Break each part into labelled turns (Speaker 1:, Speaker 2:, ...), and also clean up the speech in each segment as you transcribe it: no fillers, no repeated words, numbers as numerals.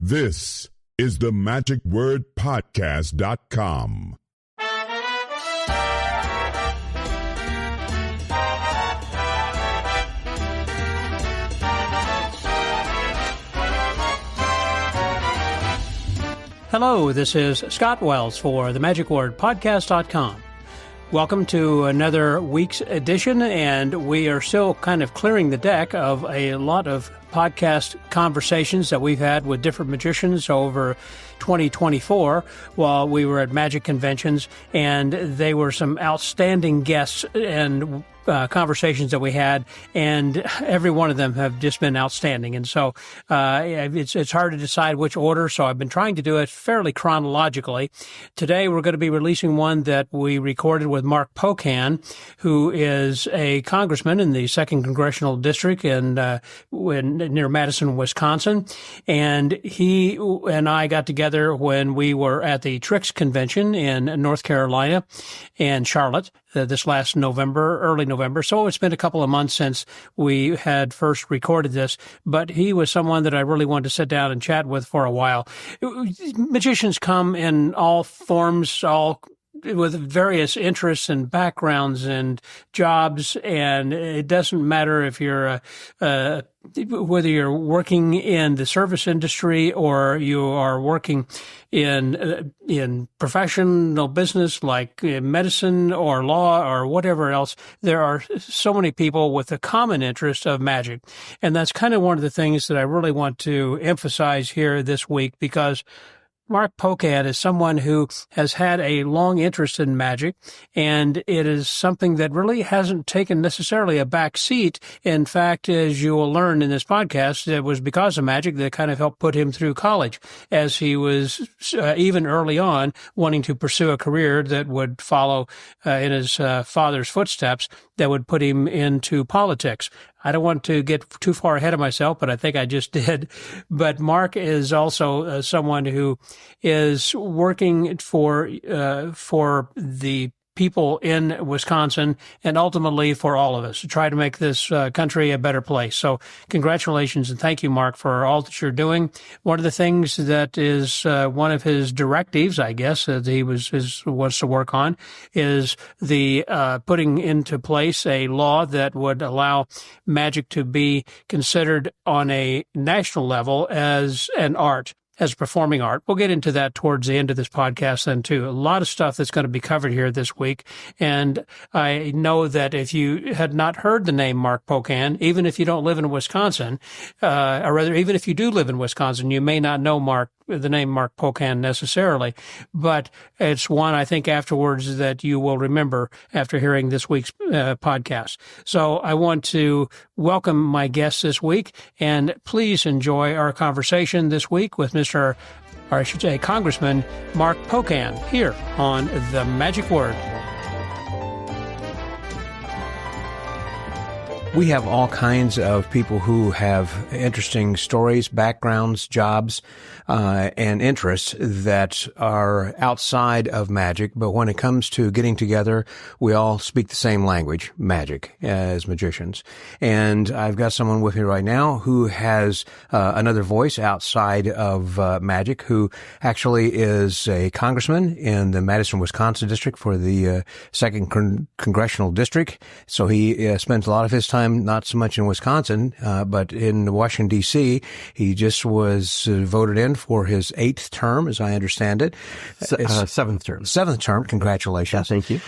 Speaker 1: This is the magicwordpodcast.com.
Speaker 2: Hello, this is Scott Wells for the magicwordpodcast.com. Welcome to another week's edition, and we are still kind of clearing the deck of a lot of podcast conversations that we've had with different magicians over 2024 while we were at magic conventions, and they were some outstanding guests and conversations that we had, and every one of them have just been outstanding. And so it's hard to decide which order, so I've been trying to do it fairly chronologically. Today we're going to be releasing one that we recorded with Mark Pocan, who is a congressman in the 2nd Congressional District near Madison, Wisconsin. And he and I got together when we were at the Tricks Convention in North Carolina and Charlotte this last November, early November. So it's been a couple of months since we had first recorded this, but he was someone that I really wanted to sit down and chat with for a while. Magicians come in all forms, all with various interests and backgrounds and jobs, and it doesn't matter if you're whether you're working in the service industry or you are working in professional business like medicine or law or whatever else. There are so many people with a common interest of magic, and that's kind of one of the things that I really want to emphasize here this week, because Mark Pocan is someone who has had a long interest in magic, and it is something that really hasn't taken necessarily a back seat. In fact, as you will learn in this podcast, it was because of magic that kind of helped put him through college, as he was even early on wanting to pursue a career that would follow in his father's footsteps, that would put him into politics. I don't want to get too far ahead of myself, but I think I just did. But Mark is also someone who is working for the people in Wisconsin and ultimately for all of us to try to make this country a better place. So congratulations and thank you, Mark, for all that you're doing. One of the things that is one of his directives, I guess, that he was to work on is the putting into place a law that would allow magic to be considered on a national level as an art, as performing art. We'll get into that towards the end of this podcast then too. A lot of stuff that's going to be covered here this week. And I know that if you had not heard the name Mark Pocan, even if you don't live in Wisconsin, or rather, even if you do live in Wisconsin, you may not know the name Mark Pocan necessarily, but it's one I think afterwards that you will remember after hearing this week's podcast. So I want to welcome my guest this week, and please enjoy our conversation this week with Congressman Mark Pocan here on The Magic Word. We have all kinds of people who have interesting stories, backgrounds, jobs, and interests that are outside of magic. But when it comes to getting together, we all speak the same language, magic, as magicians. And I've got someone with me right now who has another voice outside of magic, who actually is a congressman in the Madison, Wisconsin district for the 2nd Congressional District. So he spends a lot of his time not so much in Wisconsin, but in Washington, D.C. He just was voted in for his 8th term, as I understand it.
Speaker 3: 7th term.
Speaker 2: 7th term. Congratulations.
Speaker 3: Yeah, thank you.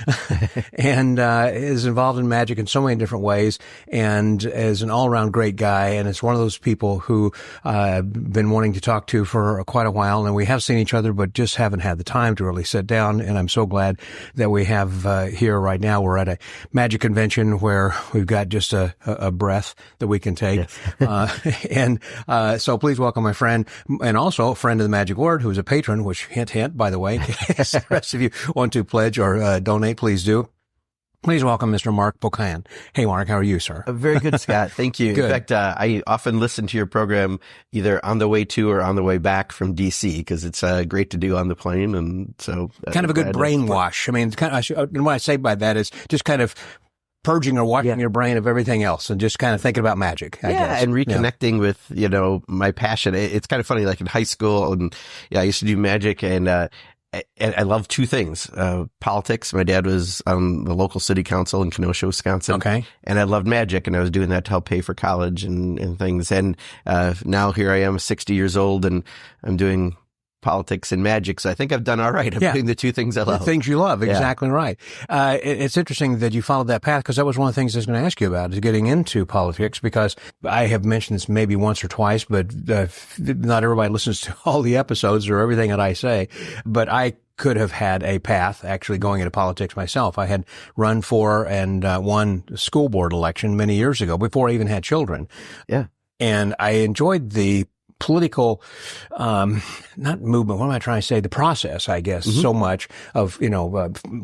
Speaker 2: And is involved in magic in so many different ways, and is an all-around great guy. And it's one of those people who I've been wanting to talk to for quite a while. And we have seen each other, but just haven't had the time to really sit down. And I'm so glad that we have here right now. We're at a magic convention where we've got just a breath that we can take. Yes. So please welcome my friend, and also a friend of the Magic Word, who is a patron, which hint, hint, by the way, in case the rest of you want to pledge or donate, please do. Please welcome Mr. Mark Pocan. Hey, Mark, how are you, sir?
Speaker 3: Very good, Scott. Thank you.
Speaker 2: Good.
Speaker 3: In fact, I often listen to your program either on the way to or on the way back from D.C. because it's great to do on the plane. And so
Speaker 2: kind of a good brainwash. I mean, kind of, and what I say by that is just kind of purging or washing your brain of everything else and just kind of thinking about magic, I guess.
Speaker 3: And reconnecting with, my passion. It's kind of funny, like in high school, and I used to do magic, and I love two things. Politics. My dad was on the local city council in Kenosha, Wisconsin.
Speaker 2: Okay.
Speaker 3: And I loved magic, and I was doing that to help pay for college and things. And now here I am, 60 years old, and I'm doing politics and magic. So I think I've done all right. I'm doing the two things I love.
Speaker 2: The things you love. Exactly right. It's interesting that you followed that path, because that was one of the things I was going to ask you about, is getting into politics, because I have mentioned this maybe once or twice, but not everybody listens to all the episodes or everything that I say. But I could have had a path actually going into politics myself. I had run for and won a school board election many years ago before I even had children.
Speaker 3: Yeah.
Speaker 2: And I enjoyed the political, not movement, what am I trying to say? The process, I guess, so much of,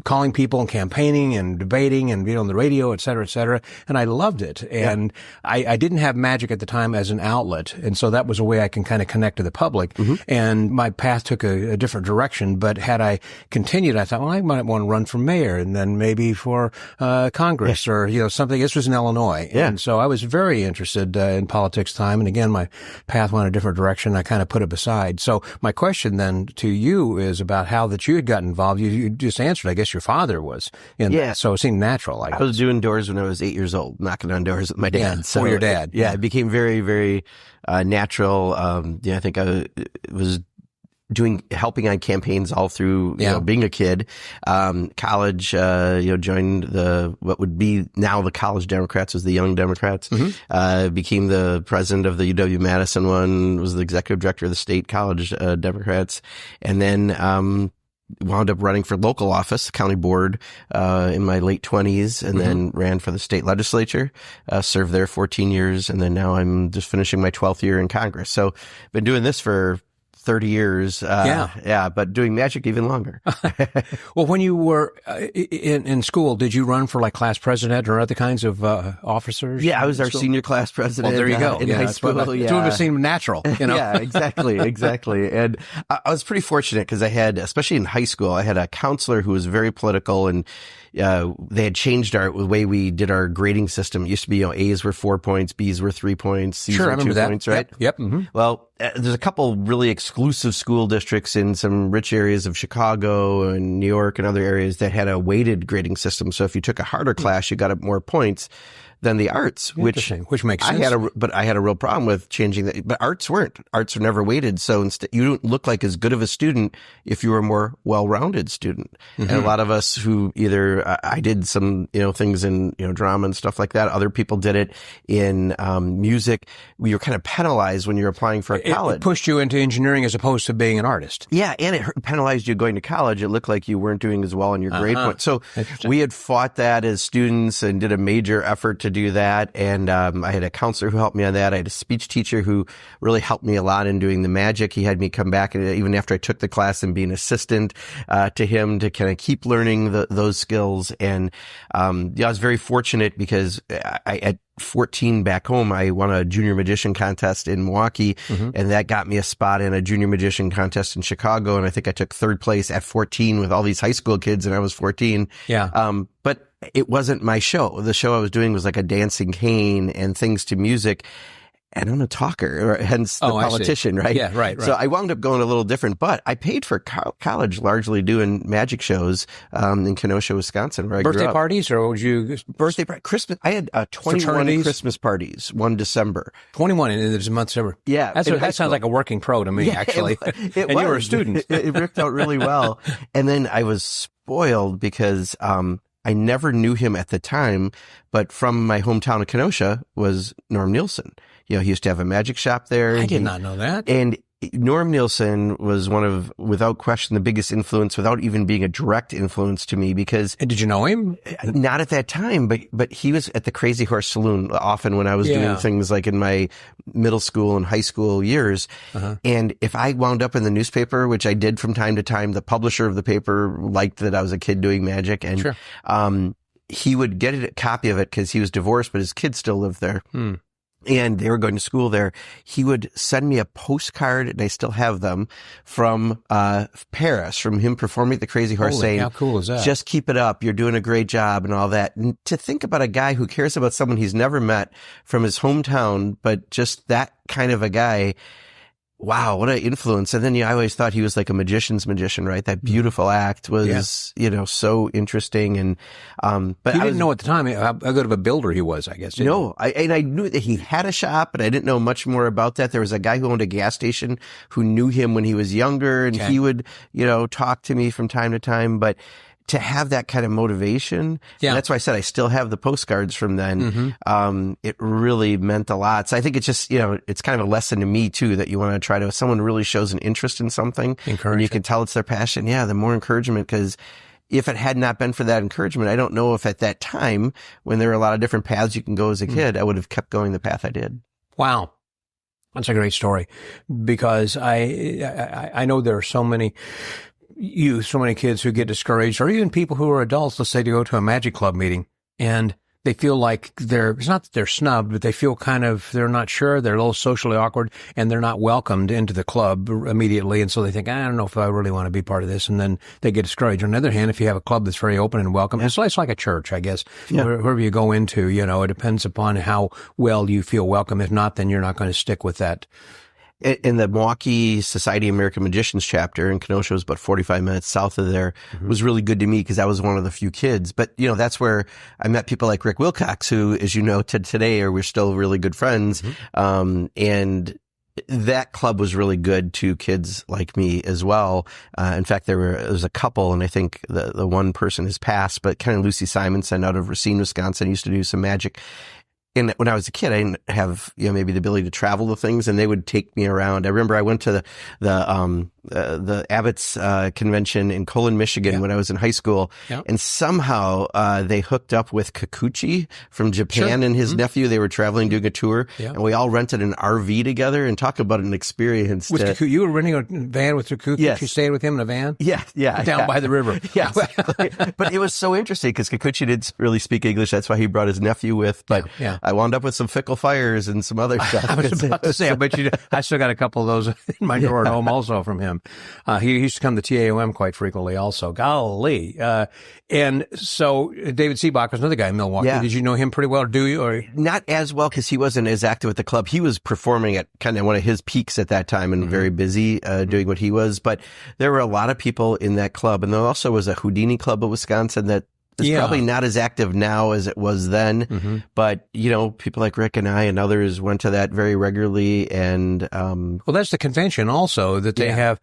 Speaker 2: calling people and campaigning and debating and being on the radio, et cetera, et cetera. And I loved it. And I didn't have magic at the time as an outlet. And so that was a way I can kind of connect to the public. And my path took a different direction. But had I continued, I thought, well, I might want to run for mayor and then maybe for Congress or, something. This was in Illinois. And so I was very interested in politics time. And again, my path went a different direction. I kind of put it beside. So my question then to you is about how that you had gotten involved. You just answered, I guess your father was in that. So it seemed natural. I
Speaker 3: was doing doors when I was 8 years old, knocking on doors with my dad.
Speaker 2: For your dad.
Speaker 3: It became very, very natural. I think I was helping on campaigns all through, being a kid. College, joined what would be now the College Democrats, was the Young Democrats. Became the president of the UW-Madison one, was the executive director of the state college, Democrats. And then, wound up running for local office, county board, in my late 20s, and then ran for the state legislature, served there 14 years. And then now I'm just finishing my 12th year in Congress. So been doing this for 30 years. But doing magic even longer.
Speaker 2: Well, when you were in school, did you run for like class president or other kinds of officers?
Speaker 3: Yeah, I was our senior class president.
Speaker 2: Well, there you go.
Speaker 3: In high school.
Speaker 2: It would have seemed natural,
Speaker 3: Yeah, exactly. And I was pretty fortunate because I had, especially in high school, I had a counselor who was very political, and they had changed the way we did our grading system. It used to be, A's were 4 points, B's were 3 points, C's were 2 points, right?
Speaker 2: Yep.
Speaker 3: Well, there's a couple really exclusive school districts in some rich areas of Chicago and New York and other areas that had a weighted grading system. So if you took a harder class, you got up more points than the arts, which
Speaker 2: makes sense.
Speaker 3: I had a real problem with changing that. But arts weren't. Arts are never weighted. So instead, you don't look like as good of a student if you were a more well-rounded student. And a lot of us who either, I did some, things in, drama and stuff like that. Other people did it in, music. We were kind of penalized when you're applying for college.
Speaker 2: It pushed you into engineering as opposed to being an artist.
Speaker 3: Yeah. And it penalized you going to college. It looked like you weren't doing as well on your grade point. So we had fought that as students and did a major effort to do that. And I had a counselor who helped me on that. I had a speech teacher who really helped me a lot in doing the magic. He had me come back, and even after I took the class, and be an assistant to him to kind of keep learning those skills. And I was very fortunate because at 14 back home, I won a junior magician contest in Milwaukee, and that got me a spot in a junior magician contest in Chicago. And I think I took third place at 14 with all these high school kids, and I was 14. But it wasn't my show. The show I was doing was like a dancing cane and things to music. And I'm a talker, hence the politician, right?
Speaker 2: Yeah, right.
Speaker 3: So I wound up going a little different, but I paid for college largely doing magic shows in Kenosha, Wisconsin, where I grew up.
Speaker 2: Birthday parties, or would you?
Speaker 3: Birthday party, Christmas. I had 21 Christmas parties, one December.
Speaker 2: 21 in the month of December.
Speaker 3: Yeah.
Speaker 2: That sounds like a working pro to me, actually. And you were a student.
Speaker 3: It worked out really well. And then I was spoiled because I never knew him at the time, but from my hometown of Kenosha was Norm Nielsen. He used to have a magic shop there.
Speaker 2: I did not know that.
Speaker 3: And Norm Nielsen was one of, without question, the biggest influence, without even being a direct influence to me, because.
Speaker 2: And did you know him?
Speaker 3: Not at that time, but he was at the Crazy Horse Saloon often when I was doing things like in my middle school and high school years. And if I wound up in the newspaper, which I did from time to time, the publisher of the paper liked that I was a kid doing magic, and he would get a copy of it because he was divorced, but his kids still lived there. and they were going to school there, he would send me a postcard, and I still have them, from Paris, from him performing at the Crazy Horse, saying,
Speaker 2: how cool is that?
Speaker 3: Just keep it up. You're doing a great job and all that. And to think about a guy who cares about someone he's never met from his hometown, but just that kind of a guy. Wow, what an influence. And then I always thought he was like a magician's magician, right? That beautiful act was, so interesting. And, but
Speaker 2: you didn't know at the time how good of a builder he was, I guess.
Speaker 3: No, I knew that he had a shop, but I didn't know much more about that. There was a guy who owned a gas station who knew him when he was younger, and he would, talk to me from time to time, but to have that kind of motivation. Yeah. That's why I said I still have the postcards from then. Mm-hmm. It really meant a lot. So I think it's just, it's kind of a lesson to me too, that you want to try to, if someone really shows an interest in something and you can tell it's their passion, the more encouragement, because if it had not been for that encouragement, I don't know if at that time, when there were a lot of different paths you can go as a kid, I would have kept going the path I did.
Speaker 2: Wow. That's a great story, because I know there are so many kids who get discouraged, or even people who are adults, let's say, to go to a Magic Club meeting, and they feel like it's not that they're snubbed, but they feel they're not sure, they're a little socially awkward, and they're not welcomed into the club immediately. And so they think, I don't know if I really want to be part of this. And then they get discouraged. On the other hand, if you have a club that's very open and welcome, it's like a church, I guess. Wherever you go into, it depends upon how well you feel welcome. If not, then you're not going to stick with that.
Speaker 3: In the Milwaukee Society of American Magicians chapter in Kenosha, was about 45 minutes south of there, was really good to me because I was one of the few kids. But, that's where I met people like Rick Wilcox, who, as you know, today we're still really good friends. And that club was really good to kids like me as well. In fact, there was a couple, and I think the one person has passed, but kind of Lucy Simonson out of Racine, Wisconsin, used to do some magic. And when I was a kid, I didn't have, maybe the ability to travel to things, and they would take me around. I remember I went to the Abbott's convention in Colon, Michigan when I was in high school. And somehow they hooked up with Kikuchi from Japan and his nephew. They were traveling, doing a tour, and we all rented an RV together, and talk about an experience.
Speaker 2: You were renting a van with Kikuchi?
Speaker 3: Yes.
Speaker 2: You stayed with him in a van?
Speaker 3: Yeah.
Speaker 2: Down by the river.
Speaker 3: Yeah, exactly. But it was so interesting because Kikuchi didn't really speak English. That's why he brought his nephew with. But I wound up with some Fickle Fires and some other stuff.
Speaker 2: I was about to say, I bet I still got a couple of those in my drawer at home also from him. He used to come to TAOM quite frequently also. Golly. And so David Seebach was another guy in Milwaukee. Did you know him pretty well? Do you? Or
Speaker 3: not as well, because he wasn't as active at the club. He was performing at kind of one of his peaks at that time and very busy doing what he was. But there were a lot of people in that club. And there also was a Houdini club of Wisconsin that is probably not as active now as it was then, but people like Rick and I and others went to that very regularly. And
Speaker 2: well, that's the convention also that they have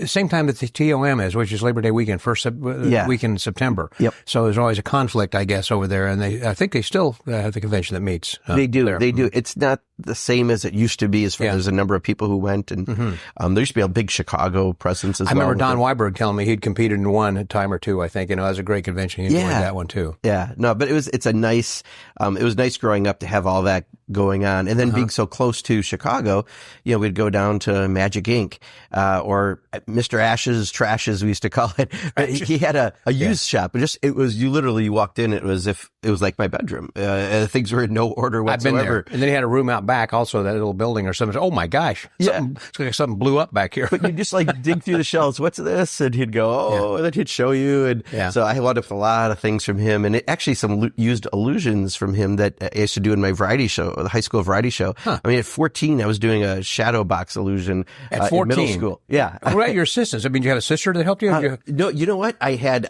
Speaker 2: same time that the TOM is, which is Labor Day weekend, first weekend in September. So there's always a conflict, I guess, over there, and I think they still have the convention that meets.
Speaker 3: They do. It's not the same as it used to be, as far as the number of people who went, and there used to be a big Chicago presence as well.
Speaker 2: I remember Don Weiberg telling me he'd competed in one a time or two. I think it was a great convention. He enjoyed that one too.
Speaker 3: No, but it was nice growing up to have all that going on, and then being so close to Chicago, we'd go down to Magic Inc. Or Mr. Ash's Trashes, we used to call it. He had a used shop. You literally walked in, it was like my bedroom. Things were in no order whatsoever.
Speaker 2: I've been there. And then he had a room out back also, that little building or something. Oh my gosh. Something blew up back here.
Speaker 3: But you just dig through the shelves. What's this? And he'd go, and then he'd show you. And so I wound up with a lot of things from him, and actually some used illusions from him that I used to do in my variety show, the high school variety show. I mean, at 14, I was doing a shadow box illusion
Speaker 2: at 14?
Speaker 3: In middle school. Yeah.
Speaker 2: What about your assistants? I mean, you had a sister that helped you?
Speaker 3: No, you know what? I had,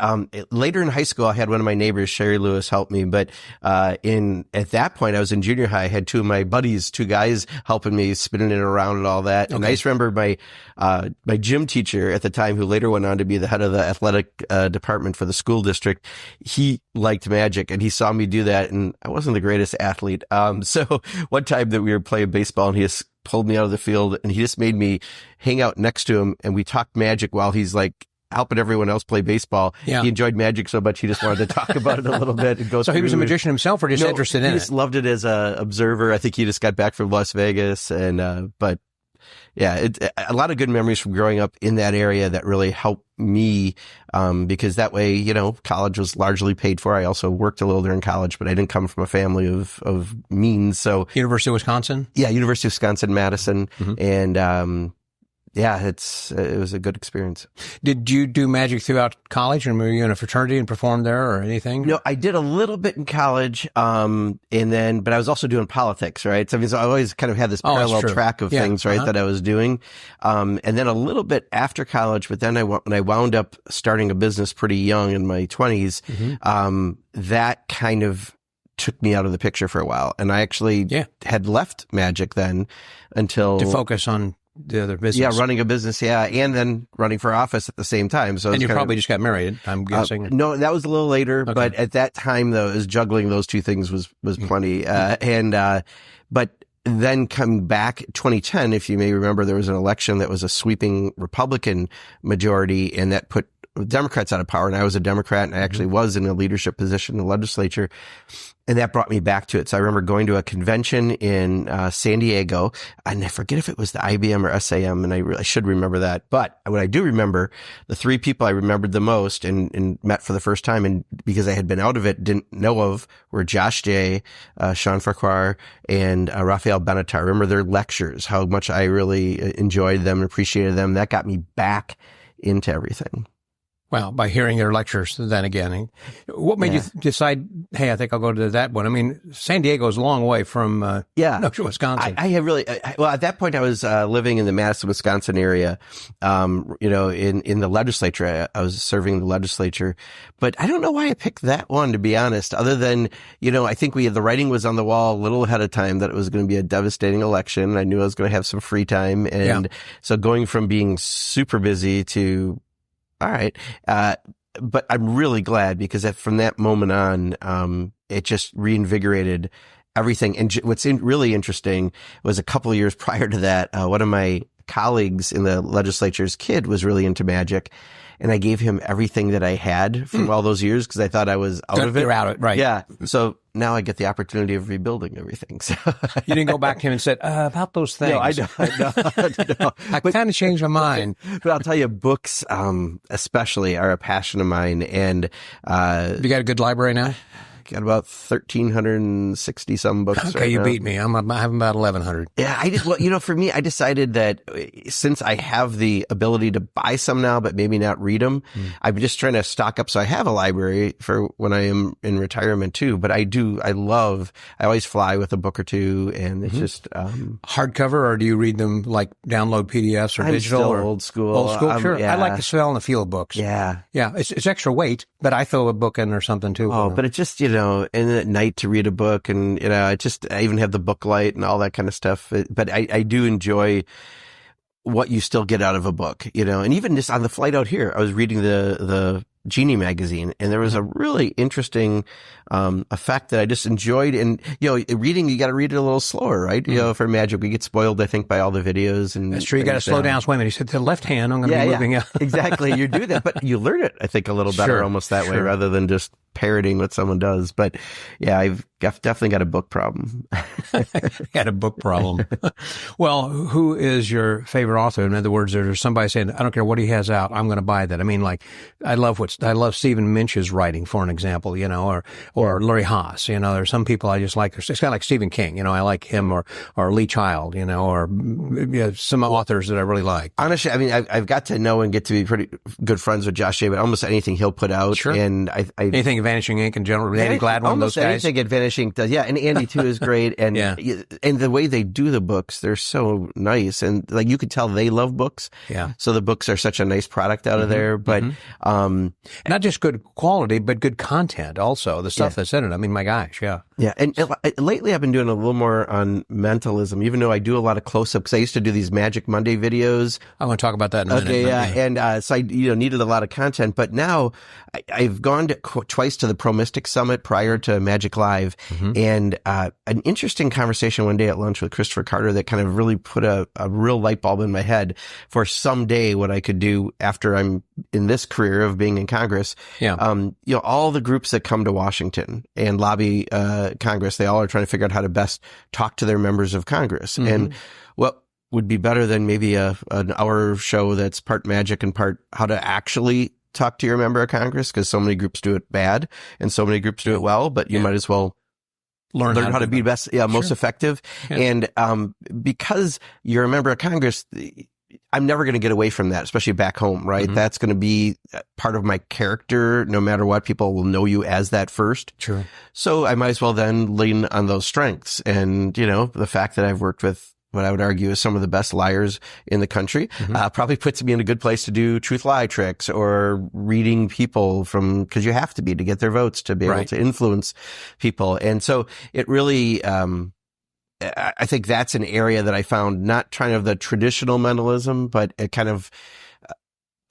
Speaker 3: later in high school, I had one of my neighbors, Sherry Lewis, help me. But, at that point, I was in junior high. I had two of my buddies, two guys helping me, spinning it around and all that. Okay. And I just remember my gym teacher at the time, who later went on to be the head of the athletic, department for the school district. He liked magic, and he saw me do that, and I wasn't the greatest athlete. So one time that we were playing baseball, and he just pulled me out of the field, and he just made me hang out next to him, and we talked magic while he's like helping everyone else play baseball. He enjoyed magic so much he just wanted to talk about it a little bit and go.
Speaker 2: So he was a magician himself, or just interested in it?
Speaker 3: He just loved it as a observer. I think he just got back from Las Vegas, and but Yeah, a lot of good memories from growing up in that area that really helped me, because that way, college was largely paid for. I also worked a little during college, but I didn't come from a family of means. So
Speaker 2: University of Wisconsin?
Speaker 3: Yeah, University of Wisconsin, Madison. And, yeah, it was a good experience.
Speaker 2: Did you do magic throughout college, and were you in a fraternity and performed there or anything?
Speaker 3: No, I did a little bit in college, but I was also doing politics, right? So I always kind of had this parallel track of things, right, that I was doing. And then a little bit after college, but then when I wound up starting a business pretty young in my 20s, that kind of took me out of the picture for a while. And I actually had left magic then until
Speaker 2: to focus on the other business.
Speaker 3: Yeah, running a business, and then running for office at the same time. So
Speaker 2: and you probably just got married, I'm guessing.
Speaker 3: No, that was a little later, but at that time, though, is juggling those two things was plenty. But then come back 2010, if you may remember, there was an election that was a sweeping Republican majority, and that put Democrats out of power. And I was a Democrat, and I actually was in a leadership position in the legislature. And that brought me back to it. So I remember going to a convention in San Diego, and I forget if it was the IBM or SAM, and I should remember that. But what I do remember, the three people I remembered the most and met for the first time, and because I had been out of it, didn't know of, were Josh Jay, Sean Farquhar, and Raphael Benatar. I remember their lectures, how much I really enjoyed them and appreciated them. That got me back into everything.
Speaker 2: Well, by hearing their lectures, then again, what made you decide, hey, I think I'll go to that one? I mean, San Diego is a long way from Wisconsin.
Speaker 3: I have really, well, at that point I was living in the Madison, Wisconsin area, in the legislature. I was serving the legislature, but I don't know why I picked that one, to be honest, other than, I think the writing was on the wall a little ahead of time that it was going to be a devastating election. I knew I was going to have some free time. And so going from being super busy to, all right. But I'm really glad because from that moment on, it just reinvigorated everything. And what's really interesting was a couple of years prior to that, one of my colleagues in the legislature's kid was really into magic. And I gave him everything that I had from all those years because I thought I was out of it.
Speaker 2: You're out of it, right.
Speaker 3: Yeah. So now I get the opportunity of rebuilding everything. So
Speaker 2: you didn't go back to him and said, about those things.
Speaker 3: No, I don't. No.
Speaker 2: I kind of changed my mind.
Speaker 3: But I'll tell you, books, especially, are a passion of mine. And
Speaker 2: you got a good library now?
Speaker 3: Got about 1,360 some books.
Speaker 2: Okay,
Speaker 3: right
Speaker 2: you
Speaker 3: now.
Speaker 2: beat me. I have about 1,100.
Speaker 3: Yeah, well, for me, I decided that since I have the ability to buy some now, but maybe not read them, I'm just trying to stock up. So I have a library for when I am in retirement too. But I always fly with a book or two, and it's just
Speaker 2: hardcover, or do you read them like download PDFs or
Speaker 3: I'm
Speaker 2: digital?
Speaker 3: Still
Speaker 2: or
Speaker 3: old school.
Speaker 2: Old school, sure.
Speaker 3: Yeah.
Speaker 2: I like the smell and the feel of books.
Speaker 3: Yeah,
Speaker 2: it's extra weight, but I throw a book in or something too.
Speaker 3: Oh, but it just and at night to read a book, and I even have the book light and all that kind of stuff. But I do enjoy what you still get out of a book, and even just on the flight out here, I was reading the Genie magazine, and there was a really interesting effect that I just enjoyed. And reading, you got to read it a little slower, right? For magic, we get spoiled, I think, by all the videos. And
Speaker 2: that's true. You got to slow down. Wait a minute. He said the left hand. I'm going to be moving out.
Speaker 3: Exactly. You do that, but you learn it, I think, a little better almost that way, rather than just parroting what someone does. But yeah, I've definitely got a book problem.
Speaker 2: Got a book problem. Well, who is your favorite author? In other words, there's somebody saying, I don't care what he has out, I'm going to buy that. I mean, like, I love Stephen Minch's writing, for an example, or Larry Haas. There's some people I just like. It's kind of like Stephen King. I like him, or Lee Child, or some authors that I really like.
Speaker 3: Honestly, I mean, I've got to know and get to be pretty good friends with Josh Jay, but almost anything he'll put out.
Speaker 2: Sure.
Speaker 3: And
Speaker 2: anything Vanishing Ink in general, Andy Gladwell, those guys.
Speaker 3: Anything at Vanishing Ink does. Yeah, and Andy too is great. And and the way they do the books, they're so nice. And like you could tell they love books. Yeah. So the books are such a nice product out of there. But
Speaker 2: not just good quality, but good content also. The stuff that's in it. I mean, my gosh, yeah.
Speaker 3: Yeah, and lately I've been doing a little more on mentalism, even though I do a lot of close-ups. I used to do these Magic Monday videos.
Speaker 2: I want to talk about that in a minute.
Speaker 3: Okay, yeah, and so I needed a lot of content, but now I've gone twice to the Pro Mystic Summit prior to Magic Live, and an interesting conversation one day at lunch with Christopher Carter that kind of really put a real light bulb in my head for someday what I could do after I'm in this career of being in Congress. Yeah. All the groups that come to Washington and lobby Congress, they all are trying to figure out how to best talk to their members of Congress. And what would be better than maybe an hour show that's part magic and part how to actually talk to your member of Congress, because so many groups do it bad and so many groups do it well, but you might as well learn how to be best, most effective. Yeah. And because you're a member of Congress, I'm never going to get away from that, especially back home, right? Mm-hmm. That's going to be part of my character. No matter what, people will know you as that first.
Speaker 2: Sure.
Speaker 3: So I might as well then lean on those strengths. And, the fact that I've worked with what I would argue is some of the best liars in the country, probably puts me in a good place to do truth lie tricks or reading people because you have to get their votes to be able to influence people. And so it really, I think that's an area that I found not kind of the traditional mentalism, but a kind of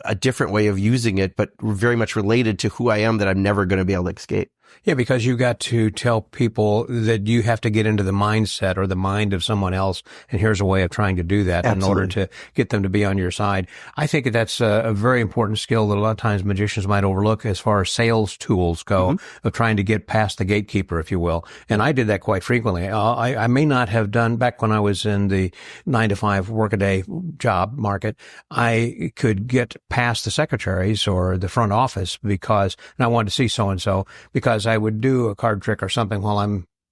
Speaker 3: a different way of using it, but very much related to who I am that I'm never going to be able to escape.
Speaker 2: Yeah, because you got to tell people that you have to get into the mindset or the mind of someone else, and here's a way of trying to do that in order to get them to be on your side. I think that's a very important skill that a lot of times magicians might overlook as far as sales tools go, of trying to get past the gatekeeper, if you will. And I did that quite frequently. I may not have done, back when I was in the 9-to-5 workaday job market, I could get past the secretaries or the front office and I wanted to see so-and-so, because I would do a card trick or something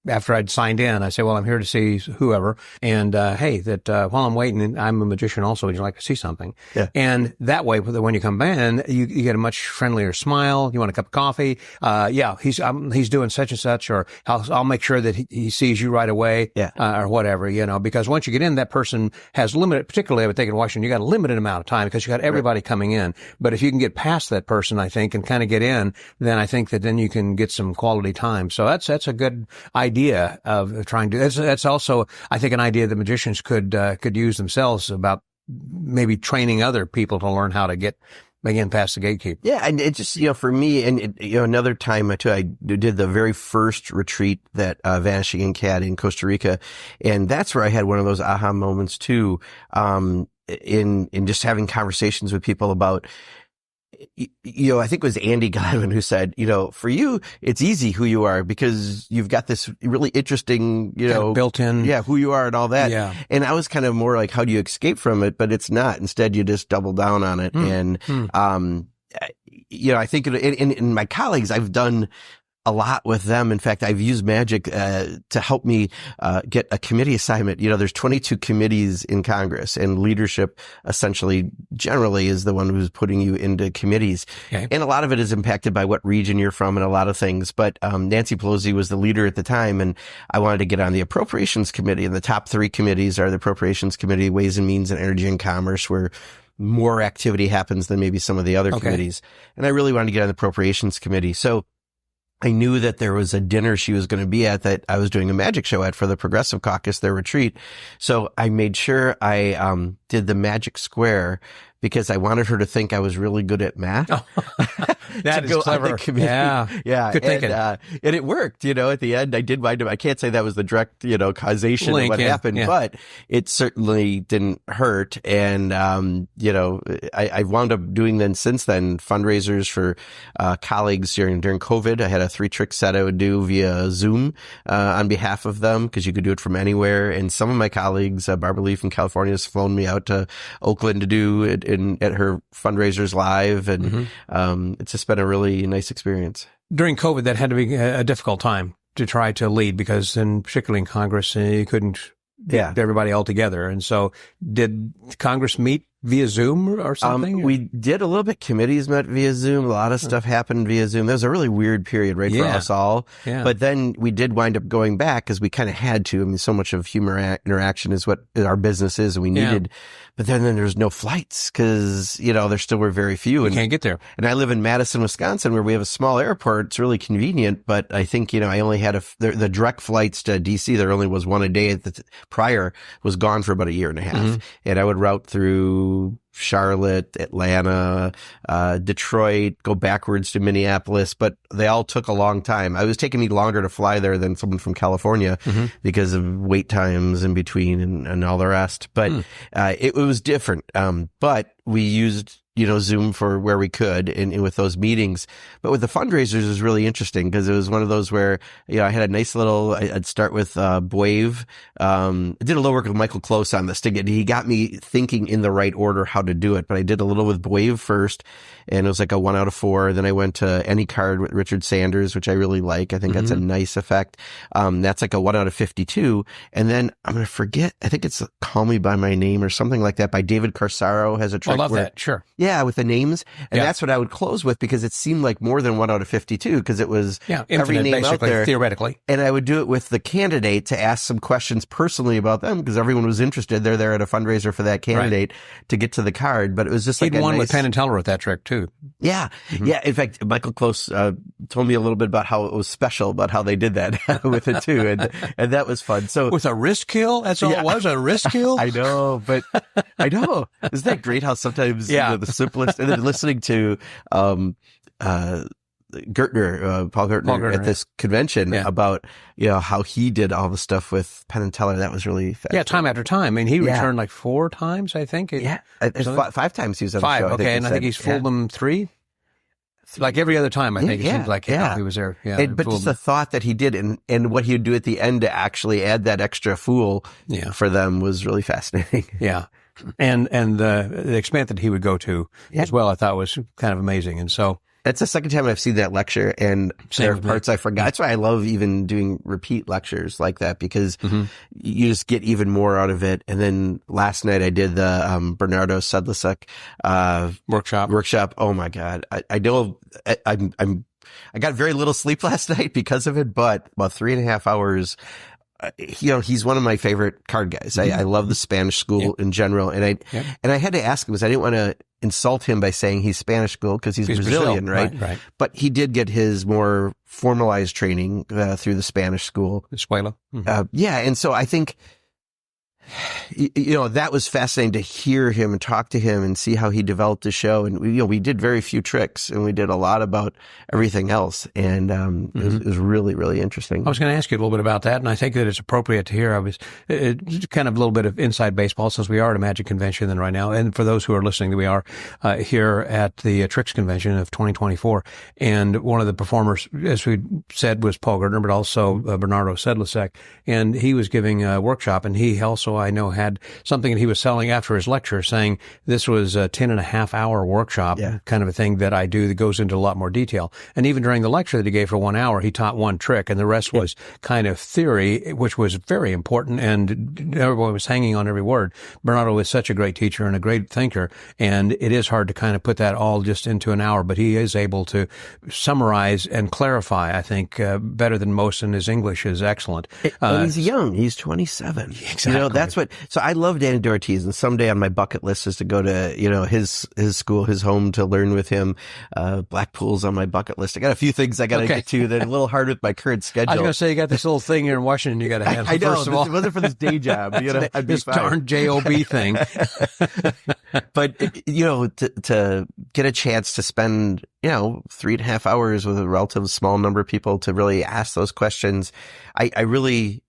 Speaker 2: after I'd signed in. I say, well, I'm here to see whoever. And, hey, while I'm waiting, I'm a magician also. Would you like to see something? Yeah. And that way, when you come in, you get a much friendlier smile. You want a cup of coffee? He's doing such and such, or I'll make sure that he sees you right away. Yeah. Or whatever, because once you get in, that person has limited, particularly I would think in Washington, you got a limited amount of time because you got everybody coming in. But if you can get past that person, I think, and kind of get in, then I think that then you can get some quality time. So that's a good idea of trying to. That's also, I think, an idea that magicians could use themselves about maybe training other people to learn how to get again past the gatekeeper.
Speaker 3: Yeah, and it just for me, and another time too, I did the very first retreat that Vanishing Ink had in Costa Rica, and that's where I had one of those aha moments too. In just having conversations with people about. I think it was Andy Godwin who said, for you, it's easy who you are because you've got this really interesting,
Speaker 2: kind of built in.
Speaker 3: Yeah, who you are and all that.
Speaker 2: Yeah.
Speaker 3: And I was kind of more like, how do you escape from it? But it's not. Instead, you just double down on it. And, I think in my colleagues, I've done a lot with them. In fact, I've used magic to help me get a committee assignment. There's 22 committees in Congress, and leadership essentially generally is the one who's putting you into committees. Okay. And a lot of it is impacted by what region you're from and a lot of things. But Nancy Pelosi was the leader at the time, and I wanted to get on the Appropriations Committee. And the top 3 committees are the Appropriations Committee, Ways and Means, and Energy and Commerce, where more activity happens than maybe some of the other committees. And I really wanted to get on the Appropriations Committee. So I knew that there was a dinner she was going to be at that I was doing a magic show at for the Progressive Caucus, their retreat. So I made sure I did the magic square because I wanted her to think I was really good at math.
Speaker 2: Oh, that is clever. Yeah.
Speaker 3: Yeah.
Speaker 2: Good thinking.
Speaker 3: And it worked, at the end I did wind up, I can't say that was the direct, causation of what happened, but it certainly didn't hurt. And, I wound up doing then since then fundraisers for, colleagues during COVID. I had a 3-trick set I would do via Zoom, on behalf of them because you could do it from anywhere. And some of my colleagues, Barbara Lee from California has flown me out to Oakland to do it at her fundraisers live. And, it's just been a really nice experience.
Speaker 2: During COVID, that had to be a difficult time to try to lead because particularly in Congress, you couldn't get everybody all together. And so did Congress meet via Zoom or something?
Speaker 3: We did a little bit. Committees met via Zoom. A lot of stuff happened via Zoom. There was a really weird period, right, for us all. Yeah. But then we did wind up going back because we kind of had to. I mean, so much of human interaction is what our business is, and we needed. But then there's no flights because, there still were very few.
Speaker 2: You can't get there.
Speaker 3: And I live in Madison, Wisconsin, where we have a small airport. It's really convenient. But I think, I only had the direct flights to D.C. There only was one a day. Prior was gone for about a year and a half. And I would route through Charlotte, Atlanta, Detroit, go backwards to Minneapolis, but they all took a long time. It was taking me longer to fly there than someone from California because of wait times in between and all the rest. But it was different. But we used Zoom for where we could and with those meetings. But with the fundraisers, it was really interesting because it was one of those where, I had a nice little, I'd start with Boave. I did a little work with Michael Close on this to he got me thinking in the right order how to do it. But I did a little with Boave first, and it was like a 1 out of 4. Then I went to Any Card with Richard Sanders, which I really like. I think that's a nice effect. That's like a 1 out of 52. And then I'm going to forget, I think it's Call Me By My Name or something like that by David Carsaro has a trick.
Speaker 2: I love that. Sure.
Speaker 3: Yeah, with the names. And that's what I would close with because it seemed like more than 1 out of 52 because it was every name out there.
Speaker 2: Theoretically.
Speaker 3: And I would do it with the candidate to ask some questions personally about them because everyone was interested. They're there at a fundraiser for that candidate to get to the card. But it was just like
Speaker 2: He'd won with Penn and Teller with that trick too.
Speaker 3: Yeah. Yeah. In fact, Michael Close told me a little bit about how it was special, about how they did that with it too. And that was fun. So
Speaker 2: with a wrist kill? That's all it was, a wrist kill?
Speaker 3: I know, but I know. Isn't that great how sometimes the simplest, and then listening to Paul Gertner at this convention about how he did all the stuff with Penn and Teller. That was really fascinating.
Speaker 2: Yeah, time after time. I mean, he returned like 4 times, I think.
Speaker 3: 5 times he was on the show.
Speaker 2: Okay, I think he's fooled them 3. Like every other time, I think it seems like he was there. Yeah,
Speaker 3: but just the thought that he did and what he would do at the end to actually add that extra fool for them was really fascinating.
Speaker 2: Yeah. And the extent that he would go to as well, I thought was kind of amazing. And so
Speaker 3: that's the second time I've seen that lecture, and there are parts I forgot. That's why I love even doing repeat lectures like that because you just get even more out of it. And then last night I did the Bernardo Sedlicek workshop. Oh my God, I know I got very little sleep last night because of it, but about 3.5 hours. He's one of my favorite card guys. I love the Spanish school in general. And I had to ask him because I didn't want to insult him by saying he's Spanish school because he's Brazilian, right? But he did get his more formalized training through the Spanish school.
Speaker 2: Escuela.
Speaker 3: And so I think, that was fascinating to hear him and talk to him and see how he developed the show. And we did very few tricks and we did a lot about everything else. And it was really, really interesting.
Speaker 2: I was going to ask you a little bit about that, and I think that it's appropriate to hear. I was kind of a little bit of inside baseball since we are at a Magic Convention then right now. And for those who are listening, we are here at the Tricks Convention of 2024. And one of the performers, as we said, was Paul Gertner, but also Bernardo Sedlicek. And he was giving a workshop, and he also, I know, had something that he was selling after his lecture saying this was a 10.5-hour workshop kind of a thing that I do that goes into a lot more detail. And even during the lecture that he gave for 1 hour, he taught one trick and the rest was kind of theory, which was very important. And everyone was hanging on every word. Bernardo is such a great teacher and a great thinker. And it is hard to kind of put that all just into an hour, but he is able to summarize and clarify, I think, better than most, and his English is excellent.
Speaker 3: And he's young. He's 27.
Speaker 2: Exactly.
Speaker 3: That's what, so I love Danny Ortiz, and someday on my bucket list is to go to, his school, his home, to learn with him. Blackpool's on my bucket list. I got a few things I got to get to that are a little hard with my current schedule.
Speaker 2: I was going to say, you got this little thing here in Washington you got to handle.
Speaker 3: I know.
Speaker 2: First of all.
Speaker 3: If it wasn't for this day job, I'd be
Speaker 2: this
Speaker 3: fine.
Speaker 2: darn JOB thing.
Speaker 3: But, to get a chance to spend, 3.5 hours with a relatively small number of people to really ask those questions, I really,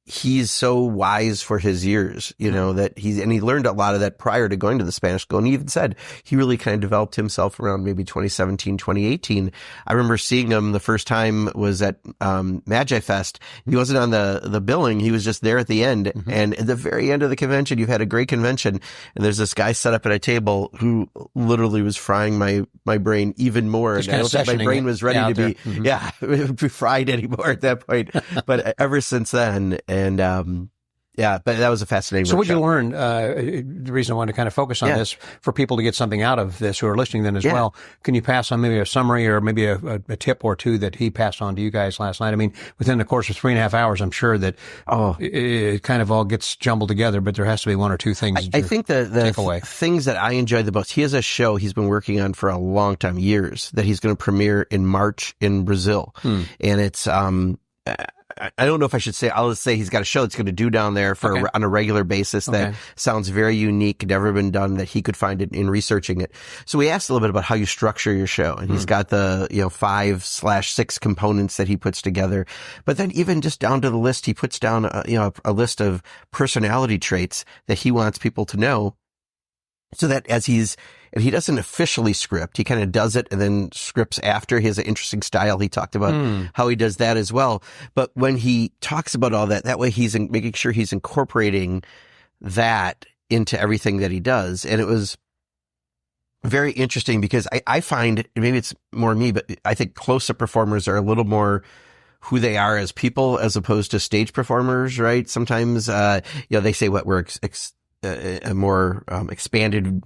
Speaker 3: he's so wise for his years, that and he learned a lot of that prior to going to the Spanish school. And he even said he really kind of developed himself around maybe 2017, 2018. I remember seeing him the first time was at, Magi Fest. He wasn't on the billing. He was just there at the end. And at the very end of the convention, you've had a great convention. And there's this guy set up at a table who literally was frying my brain even more.
Speaker 2: Just
Speaker 3: and I don't think my brain was ready to be fried anymore at that point. But ever since then, and, but that was a fascinating
Speaker 2: So
Speaker 3: workshop.
Speaker 2: what you learned, the reason I wanted to kind of focus on this, for people to get something out of this who are listening then as well, can you pass on maybe a summary or maybe a tip or two that he passed on to you guys last night? I mean, within the course of 3.5 hours, I'm sure that it kind of all gets jumbled together, but there has to be one or two things
Speaker 3: I think the things that I enjoyed the most, he has a show he's been working on for a long time, years, that he's going to premiere in March in Brazil. And it's, I don't know if I should say, I'll just say he's got a show that's going to do down there on a regular basis that sounds very unique, never been done, that he could find it in researching it. So we asked a little bit about how you structure your show, and he's got the, 5/6 components that he puts together. But then even just down to the list, he puts down a list of personality traits that he wants people to know, so that and he doesn't officially script. He kind of does it and then scripts after. He has an interesting style. He talked about how he does that as well. But when he talks about all that way he's making sure he's incorporating that into everything that he does. And it was very interesting because I find, maybe it's more me, but I think close-up performers are a little more who they are as people as opposed to stage performers, right? Sometimes, they say what we're a more expanded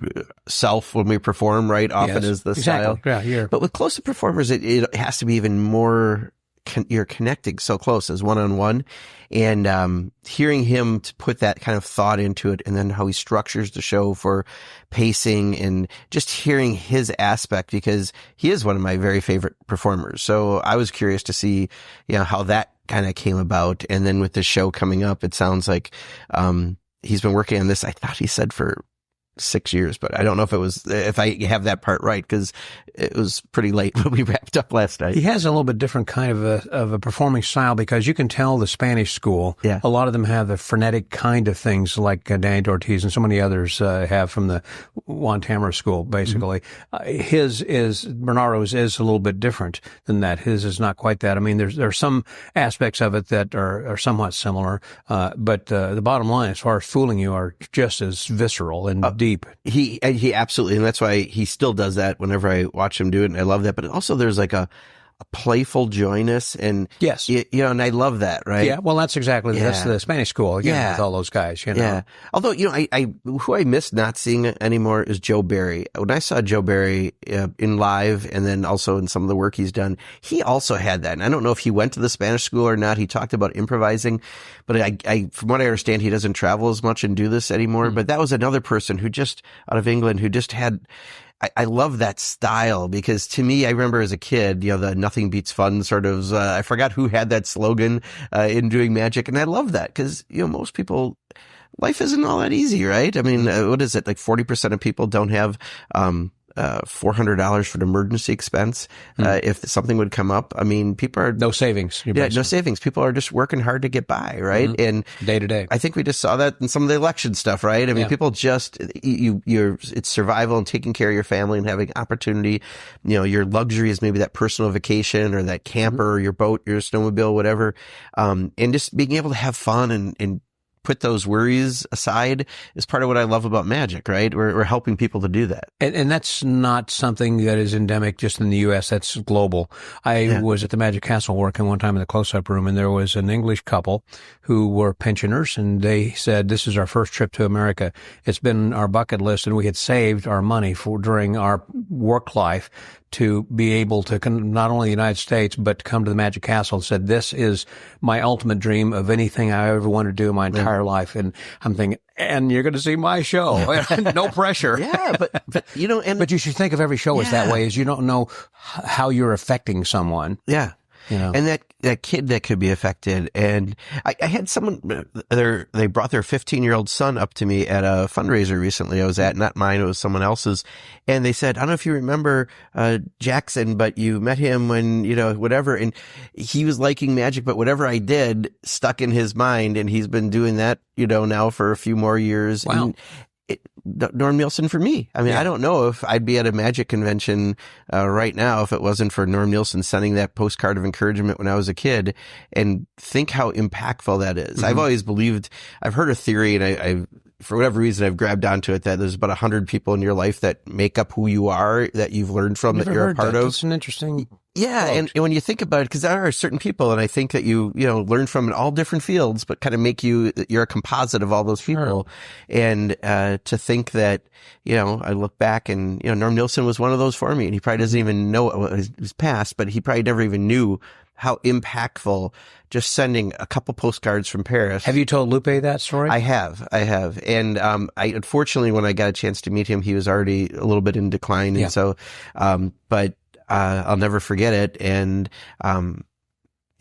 Speaker 3: self when we perform, right? Often is the style.
Speaker 2: Yeah,
Speaker 3: but with close-up performers, it has to be even more, you're connecting so close as one-on-one. And hearing him to put that kind of thought into it, and then how he structures the show for pacing, and just hearing his aspect, because he is one of my very favorite performers. So I was curious to see, how that kind of came about. And then with the show coming up, it sounds like he's been working on this, I thought he said, for 6 years, but I don't know if I have that part right, because it was pretty late when we wrapped up last night.
Speaker 2: He has a little bit different kind of a performing style, because you can tell the Spanish school.
Speaker 3: Yeah.
Speaker 2: A lot of them have the frenetic kind of things like Danny Ortiz and so many others have from the Juan Tamara school, basically. Bernardo's is a little bit different than that. His is not quite that. I mean, there are some aspects of it that are somewhat similar, but the bottom line, as far as fooling you, are just as visceral and deep.
Speaker 3: He absolutely, and that's why he still does that whenever I watch him do it, and I love that. But also there's like a playful joyness, and
Speaker 2: yes,
Speaker 3: and I love that, right?
Speaker 2: Yeah, well, that's the Spanish school again with all those guys,
Speaker 3: Yeah. Although, who I miss not seeing anymore is Joe Barry. When I saw Joe Barry in live, and then also in some of the work he's done, he also had that. And I don't know if he went to the Spanish school or not. He talked about improvising, but I from what I understand, he doesn't travel as much and do this anymore. But that was another person who just out of England who just had. I love that style, because to me, I remember as a kid, the nothing beats fun sort of, I forgot who had that slogan, in doing magic. And I love that, because, most people, life isn't all that easy, right? I mean, what is it? Like 40% of people don't have, $400 for an emergency expense. If something would come up, I mean, people are
Speaker 2: no savings.
Speaker 3: No savings. People are just working hard to get by, right? And
Speaker 2: day to day.
Speaker 3: I think we just saw that in some of the election stuff, right? I mean, people just, it's survival and taking care of your family and having opportunity. Your luxury is maybe that personal vacation or that camper or your boat, your snowmobile, whatever. And just being able to have fun and put those worries aside is part of what I love about magic, right? We're helping people to do that.
Speaker 2: And that's not something that is endemic just in the U.S. That's global. I was at the Magic Castle working one time in the close-up room, and there was an English couple who were pensioners, and they said, this is our first trip to America. It's been our bucket list, and we had saved our money during our work life to be able to not only the United States, but to come to the Magic Castle. And said, this is my ultimate dream of anything I ever wanted to do in my entire life. And I'm thinking, and you're going to see my show. No pressure.
Speaker 3: But
Speaker 2: but you should think of every show as that way, as you don't know how you're affecting someone.
Speaker 3: Yeah. And that kid that could be affected. And I had someone, they brought their 15-year-old son up to me at a fundraiser recently I was at, not mine, it was someone else's. And they said, I don't know if you remember, Jackson, but you met him when, whatever. And he was liking magic, but whatever I did stuck in his mind. And he's been doing that, now for a few more years.
Speaker 2: Wow.
Speaker 3: And Norm Nielsen for me. I mean, I don't know if I'd be at a magic convention right now if it wasn't for Norm Nielsen sending that postcard of encouragement when I was a kid. And think how impactful that is. I've always believed, I've heard a theory, and I for whatever reason, I've grabbed onto it, that there's about 100 people in your life that make up who you are, that you've learned from, that you're a part of.
Speaker 2: That's an interesting
Speaker 3: and when you think about it, because there are certain people, and I think that you learn from in all different fields, but kind of make you're a composite of all those people. And to think that, I look back and, Norm Nielsen was one of those for me, and he probably doesn't even know his past, but he probably never even knew how impactful just sending a couple postcards from Paris.
Speaker 2: Have you told Lupe that story?
Speaker 3: I have. And, I unfortunately, when I got a chance to meet him, he was already a little bit in decline. And so, but I'll never forget it. And,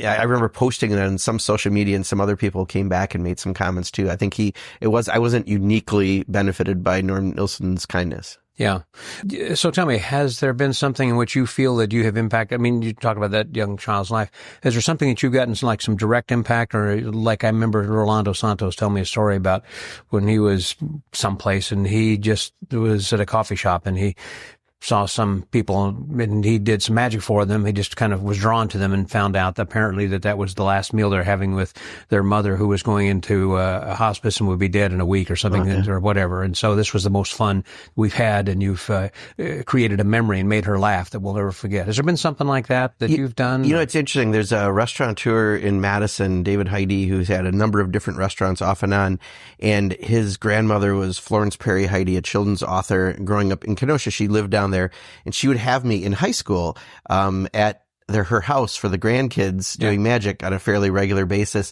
Speaker 3: I remember posting it on some social media, and some other people came back and made some comments too. I think I wasn't uniquely benefited by Norm Nilsson's kindness.
Speaker 2: Yeah. So tell me, has there been something in which you feel that you have impacted? I mean, you talk about that young child's life. Is there something that you've gotten like some direct impact, or like I remember Rolando Santos telling me a story about when he was someplace and he just was at a coffee shop and he saw some people and he did some magic for them. He just kind of was drawn to them and found out that apparently that was the last meal they're having with their mother, who was going into a hospice and would be dead in a week or something, or whatever. And so this was the most fun we've had, and you've created a memory and made her laugh that we'll never forget. Has there been something like that you've done? You
Speaker 3: know, it's interesting. There's a restaurateur in Madison, David Heide, who's had a number of different restaurants off and on, and his grandmother was Florence Perry Heide, a children's author. Growing up in Kenosha, she lived down there, and she would have me in high school at her house for the grandkids doing magic on a fairly regular basis.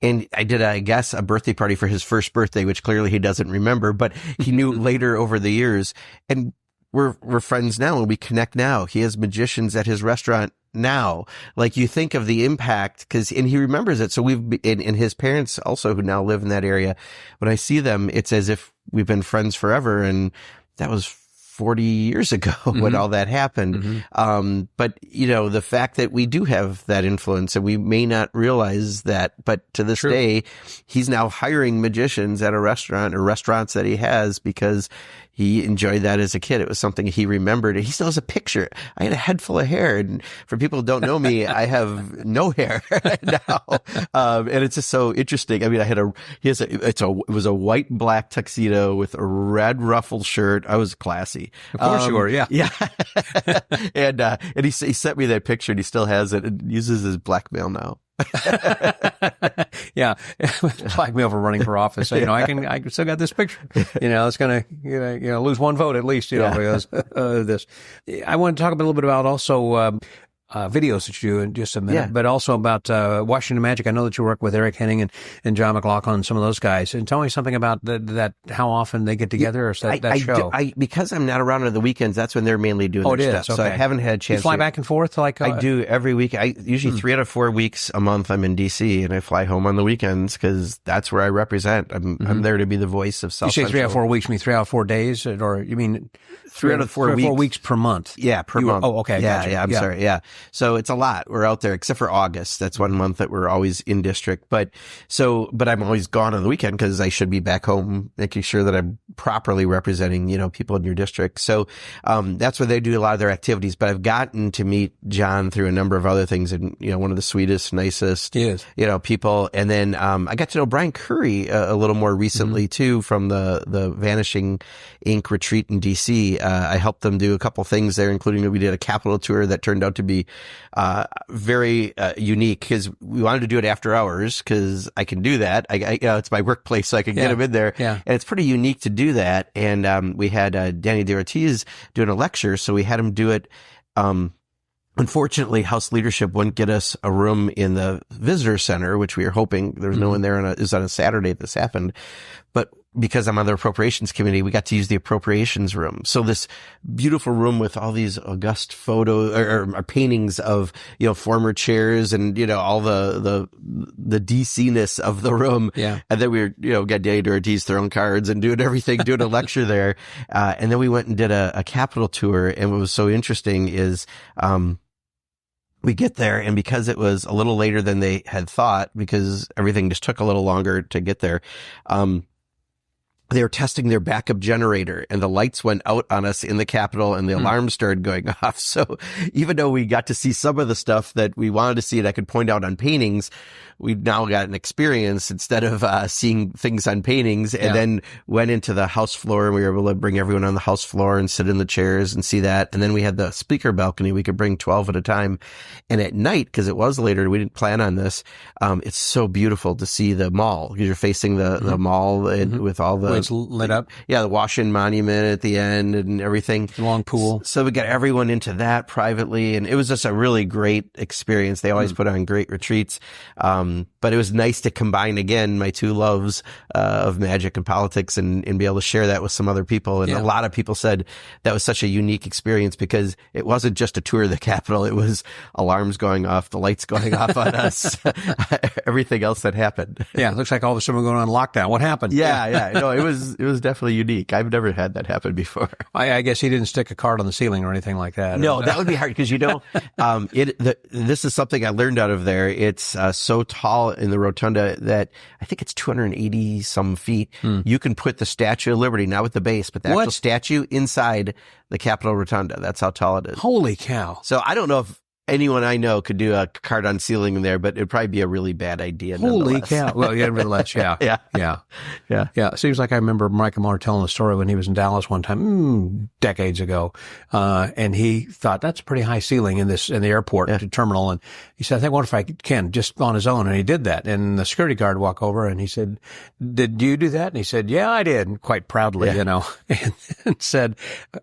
Speaker 3: And I did, I guess, a birthday party for his first birthday, which clearly he doesn't remember, but he knew later over the years. And we're friends now, and we connect now. He has magicians at his restaurant now. Like, you think of the impact, and he remembers it. So and his parents also, who now live in that area, when I see them, it's as if we've been friends forever. And that was 40 years ago when all that happened. But, you know, the fact that we do have that influence, and we may not realize that, but to this day, he's now hiring magicians at a restaurant, or restaurants that he has, because he enjoyed that as a kid. It was something he remembered. And he still has a picture. I had a head full of hair. And for people who don't know me, I have no hair now. And it's just so interesting. I mean, it was a white and black tuxedo with a red ruffled shirt. I was classy.
Speaker 2: Of course you were. Yeah.
Speaker 3: Yeah. And he sent me that picture, and he still has it and uses his blackmail now.
Speaker 2: Yeah. Blackmail for running for office. So, you know, I still got this picture. You know, it's going to, lose one vote at least, because this. I want to talk a little bit about also, videos that you do in just a minute, but also about Washington Magic. I know that you work with Eric Henning and John McLaughlin and some of those guys. And tell me something about that, how often they get together, or that show.
Speaker 3: Because I'm not around on the weekends, that's when they're mainly doing their stuff.
Speaker 2: Okay.
Speaker 3: So I haven't had a chance.
Speaker 2: You fly back and forth?
Speaker 3: I do every week. Usually 3 out of 4 weeks a month I'm in DC, and I fly home on the weekends because that's where I represent. I'm there to be the voice of South
Speaker 2: Central. You say 3 out of 4 weeks, you mean 3 out of 4 days? Or you mean
Speaker 3: 3 out of 4 weeks?
Speaker 2: 4 weeks per month?
Speaker 3: Yeah, per month.
Speaker 2: Oh, okay.
Speaker 3: Yeah,
Speaker 2: gotcha.
Speaker 3: yeah, I'm sorry. Yeah. So it's a lot. We're out there, except for August. That's one month that we're always in district. But I'm always gone on the weekend because I should be back home making sure that I'm properly representing, people in your district. So, that's where they do a lot of their activities. But I've gotten to meet John through a number of other things, and, one of the sweetest, nicest, people. And then, I got to know Brian Curry a little more recently too, from the Vanishing Ink retreat in DC. I helped them do a couple things there, including we did a Capitol tour that turned out to be, very unique, because we wanted to do it after hours, because I can do that. It's my workplace, so I can get them in there.
Speaker 2: Yeah.
Speaker 3: And it's pretty unique to do that. And we had Danny DeOrtiz doing a lecture, so we had him do it. Unfortunately, House leadership wouldn't get us a room in the visitor center, which we were hoping. There was no one there, and it was on a Saturday this happened. But because I'm on the appropriations committee, we got to use the appropriations room. So this beautiful room with all these august photos or paintings of, former chairs and, all the DC-ness of the room.
Speaker 2: Yeah.
Speaker 3: And then we were, got Danny DeOrtiz throwing cards and doing everything, doing a lecture there. And then we went and did a Capitol tour. And what was so interesting is, we get there, and because it was a little later than they had thought, because everything just took a little longer to get there, they were testing their backup generator, and the lights went out on us in the Capitol, and the alarm started going off. So even though we got to see some of the stuff that we wanted to see that I could point out on paintings, we now got an experience instead of seeing things on paintings, and then went into the House floor, and we were able to bring everyone on the House floor and sit in the chairs and see that. And then we had the speaker balcony. We could bring 12 at a time. And at night, because it was later, we didn't plan on this, it's so beautiful to see the mall, because you're facing the mall with all the
Speaker 2: it's lit up.
Speaker 3: Yeah, the Washington Monument at the end and everything.
Speaker 2: The long pool.
Speaker 3: So we got everyone into that privately, and it was just a really great experience. They always put on great retreats. But it was nice to combine again my two loves of magic and politics and be able to share that with some other people. And a lot of people said that was such a unique experience because it wasn't just a tour of the Capitol. It was alarms going off, the lights going off on us, everything else that happened.
Speaker 2: Yeah, it looks like all of a sudden we're going on lockdown. What happened?
Speaker 3: Yeah. No, it was definitely unique. I've never had that happen before.
Speaker 2: I guess he didn't stick a card on the ceiling or anything like that.
Speaker 3: No, that would be hard because this is something I learned out of there. It's so tall in the rotunda that I think it's 280 some feet. You can put the Statue of Liberty, not with the base, but the actual statue inside the Capitol Rotunda. That's how tall it is.
Speaker 2: Holy cow.
Speaker 3: So I don't know if anyone I know could do a card on ceiling in there, but it'd probably be a really bad idea.
Speaker 2: Holy cow. Well, yeah, nevertheless, yeah.
Speaker 3: Yeah.
Speaker 2: It seems like I remember Michael Muller telling the story when he was in Dallas one time, decades ago. And he thought that's a pretty high ceiling in the airport terminal. And he said, I think, what if I can just on his own? And he did that. And the security guard walked over and he said, did you do that? And he said, yeah, I did. And quite proudly, and said,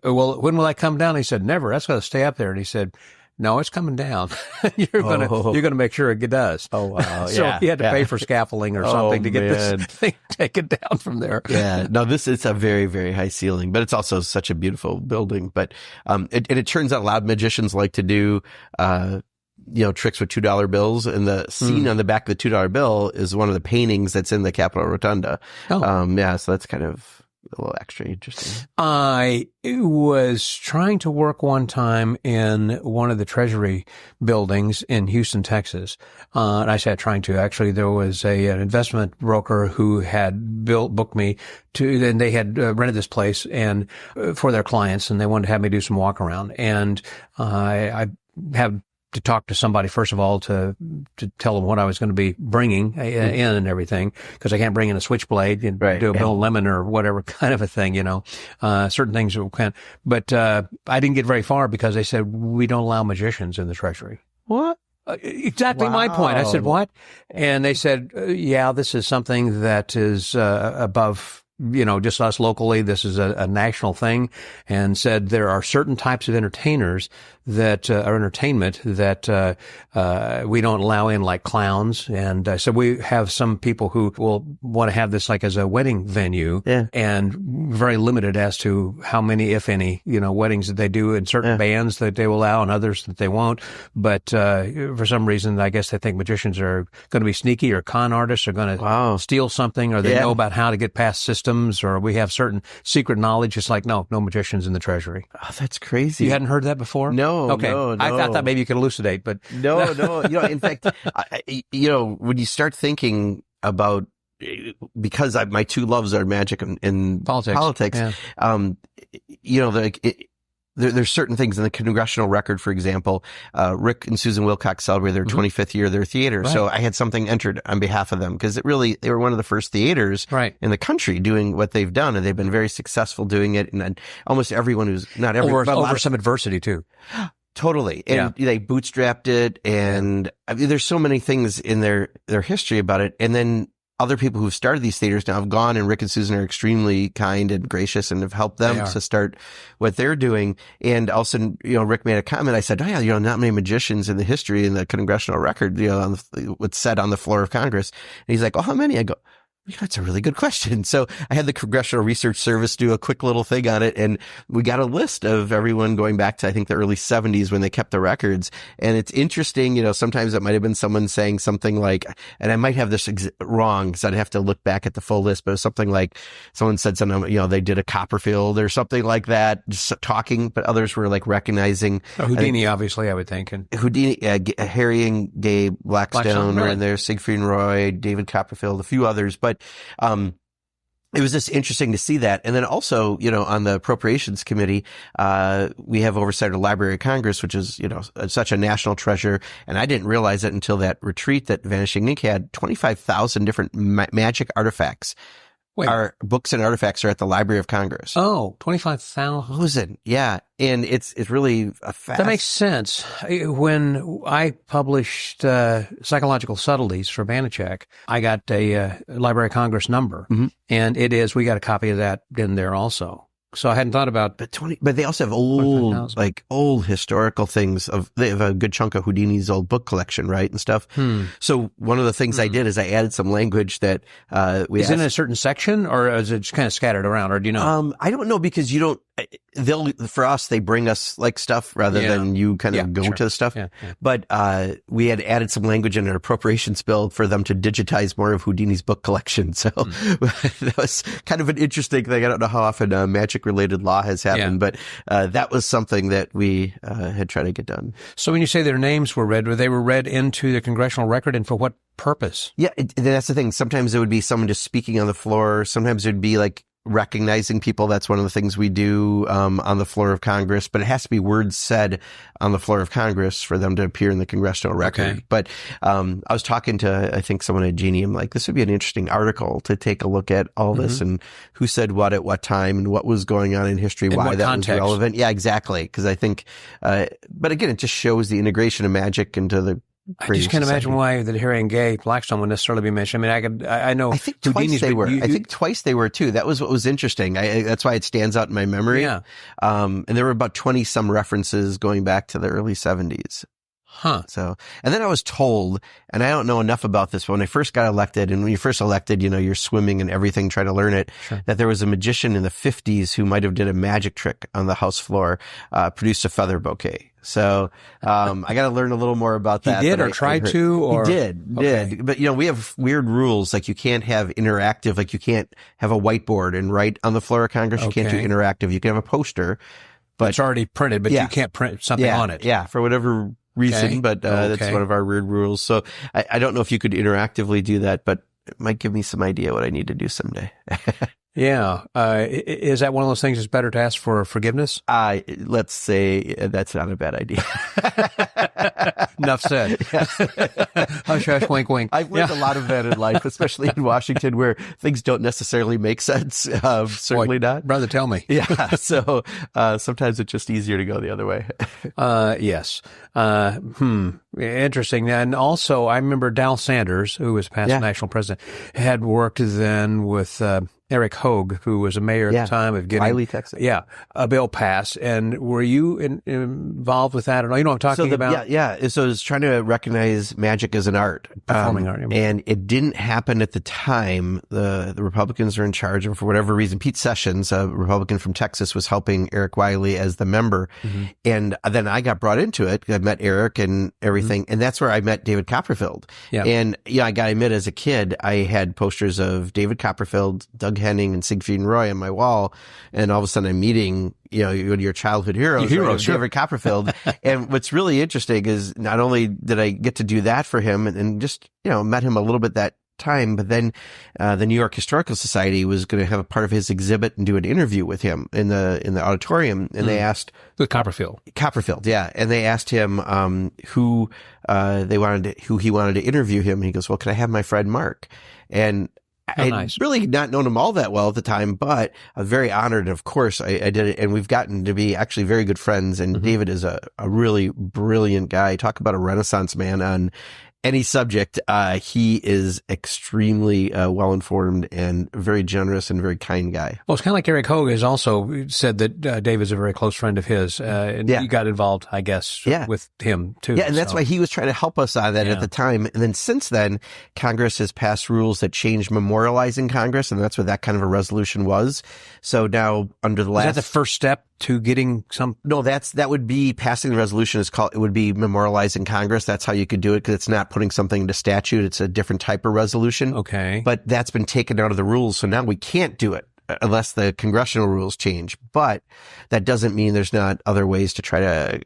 Speaker 2: well, when will I come down? And he said, never. That's going to stay up there. And he said, no, it's coming down. You're gonna make sure it does. Oh wow! So he had to pay for scaffolding or something to get this thing taken down from there.
Speaker 3: Yeah. No, it's a very, very high ceiling, but it's also such a beautiful building. But it turns out a lot of magicians like to do tricks with $2 bills, and the scene on the back of the $2 bill is one of the paintings that's in the Capitol Rotunda. So that's kind of a little extra interesting.
Speaker 2: I was trying to work one time in one of the Treasury buildings in Houston, Texas. And I said trying to. Actually, there was an investment broker who had booked me and they had rented this place and for their clients, and they wanted to have me do some walk around. And I have to talk to somebody, first of all, to tell them what I was going to be bringing in and everything, because I can't bring in a switchblade and do a Bill Lemon or whatever kind of a thing, certain things you can't. But I didn't get very far because they said, we don't allow magicians in the Treasury.
Speaker 3: What?
Speaker 2: Exactly my point. I said, what? And they said, this is something that is above just us locally. This is a national thing, and said there are certain types of entertainment that we don't allow in, like clowns. And so we have some people who will want to have this like as a wedding venue, and very limited as to how many, if any, weddings that they do in certain bands that they will allow and others that they won't. But for some reason, I guess they think magicians are going to be sneaky, or con artists are going to steal something, or they know about how to get past systems, or we have certain secret knowledge. It's like, no magicians in the Treasury.
Speaker 3: Oh, that's crazy.
Speaker 2: You hadn't heard that before?
Speaker 3: No.
Speaker 2: Okay.
Speaker 3: No.
Speaker 2: I thought maybe you could elucidate, but
Speaker 3: no. In fact, when you start thinking about, because my two loves are magic and politics. There's certain things in the congressional record, for example. Rick and Susan Wilcox celebrated their 25th year of their theater. Right. So I had something entered on behalf of them because they were one of the first theaters in the country doing what they've done. And they've been very successful doing it. And almost everyone
Speaker 2: over some adversity too.
Speaker 3: Totally. And they bootstrapped it. And I mean, there's so many things in their history about it. And then other people who've started these theaters now have gone, and Rick and Susan are extremely kind and gracious and have helped them to start what they're doing. And also, Rick made a comment. I said, not many magicians in the history in the congressional record, what's said on the floor of Congress. And he's like, how many? I go, that's a really good question. So I had the Congressional Research Service do a quick little thing on it, and we got a list of everyone going back to, I think, the early 70s when they kept the records. And it's interesting, sometimes it might have been someone saying something like, and I might have this wrong because I'd have to look back at the full list, but it was something like someone said something, they did a Copperfield or something like that, just talking, but others were like recognizing.
Speaker 2: Houdini, obviously, I would think. And
Speaker 3: Houdini, Harry and Gabe Blackstone are in there, Siegfried and Roy, David Copperfield, a few others. But it was just interesting to see that. And then also, on the Appropriations Committee, we have oversight of the Library of Congress, which is, such a national treasure. And I didn't realize it until that retreat that Vanishing Ink had 25,000 different magic artifacts our books and artifacts are at the Library of Congress.
Speaker 2: Oh, 25,000.
Speaker 3: Yeah. And it's really a fact.
Speaker 2: That makes sense. When I published Psychological Subtleties for Banachek, I got a Library of Congress number, and we got a copy of that in there also. So I hadn't thought about,
Speaker 3: but they also have old historical things they have a good chunk of Houdini's old book collection, right? And stuff. So one of the things I did is I added some language that,
Speaker 2: is it in a certain section, or is it just kind of scattered around, or do you know?
Speaker 3: I don't know, because for us, they bring us like stuff rather than you kind of go to the stuff. Yeah. But, we had added some language in an appropriations bill for them to digitize more of Houdini's book collection. So that was kind of an interesting thing. I don't know how often magic related law has happened, but, that was something that we, had tried to get done.
Speaker 2: So when you say their names were read, they were read into the congressional record, and for what purpose?
Speaker 3: Yeah. That's the thing. Sometimes it would be someone just speaking on the floor. Sometimes it would be like recognizing people. That's one of the things we do on the floor of Congress, but it has to be words said on the floor of Congress for them to appear in the congressional record. Okay. But I was talking to, I think, someone at Genie. I'm like, this would be an interesting article to take a look at all this and who said what at what time and what was going on in history, why that was relevant. Yeah, exactly. Because I think, but again, it just shows the integration of magic into the
Speaker 2: I just can't imagine why the Harry and Gay Blackstone would necessarily be mentioned. I mean, I know.
Speaker 3: I think twice they were. I think twice they were too. That was what was interesting. That's why it stands out in my memory. Yeah. And there were about 20 some references going back to the early 70s.
Speaker 2: Huh.
Speaker 3: So, and then I was told, and I don't know enough about this, but when I first got elected, and when you're first elected, you're swimming and everything, trying to learn it, that there was a magician in the 50s who might have did a magic trick on the House floor, produced a feather bouquet. So, I got to learn a little more about that.
Speaker 2: He did, or tried to, or?
Speaker 3: He did. But, we have weird rules, like you can't have interactive, like you can't have a whiteboard and write on the floor of Congress. You can't do interactive. You can have a poster, but
Speaker 2: it's already printed, but you can't print something on it.
Speaker 3: Yeah. For whatever reason, but that's one of our weird rules. So I don't know if you could interactively do that, but it might give me some idea what I need to do someday.
Speaker 2: Yeah. Is that one of those things that's better to ask for forgiveness?
Speaker 3: Let's say that's not a bad idea.
Speaker 2: Enough said. Hush, hush, wink, wink.
Speaker 3: I've learned a lot of that in life, especially in Washington, where things don't necessarily make sense. Certainly not.
Speaker 2: Brother, tell me.
Speaker 3: Yeah. So, sometimes it's just easier to go the other way.
Speaker 2: Yes. Interesting. And also, I remember Dal Sanders, who was past national president, had worked then with, Eric Hogue, who was a mayor at the time of getting
Speaker 3: Riley, Texas.
Speaker 2: Yeah, a bill passed. And were you involved with that? Or you know what I'm talking about?
Speaker 3: Yeah. So it was trying to recognize magic as an art,
Speaker 2: performing art,
Speaker 3: and it didn't happen at the time. The Republicans are in charge, and for whatever reason, Pete Sessions, a Republican from Texas, was helping Eric Wiley as the member. And then I got brought into it. I met Eric and everything, and that's where I met David Copperfield. Yeah. And I got to admit, as a kid, I had posters of David Copperfield, Doug Henning, and Siegfried and Roy on my wall, and all of a sudden I'm meeting, your childhood heroes, David Copperfield. And what's really interesting is not only did I get to do that for him and just, met him a little bit that time, but then the New York Historical Society was going to have a part of his exhibit and do an interview with him in the auditorium, and they asked
Speaker 2: with Copperfield,
Speaker 3: and they asked him who he wanted to interview him, and he goes, "Well, can I have my friend Mark?" And I'd really not known him all that well at the time, but I'm very honored. And of course, I did it. And we've gotten to be actually very good friends. And David is a really brilliant guy. Talk about a Renaissance man on any subject. He is extremely well-informed and very generous and very kind guy.
Speaker 2: Well, it's kind of like Eric Hogue has also said that David's a very close friend of his. And you got involved, I guess, with him too.
Speaker 3: Yeah, and that's why he was trying to help us on that at the time. And then since then, Congress has passed rules that changed memorializing Congress, and that's what that kind of a resolution was. So now under the last...
Speaker 2: Is that the first step to getting some?
Speaker 3: No, that would be passing the resolution it would be memorializing Congress. That's how you could do it, because it's not putting something into statute. It's a different type of resolution.
Speaker 2: Okay.
Speaker 3: But that's been taken out of the rules. So now we can't do it unless the congressional rules change. But that doesn't mean there's not other ways to try to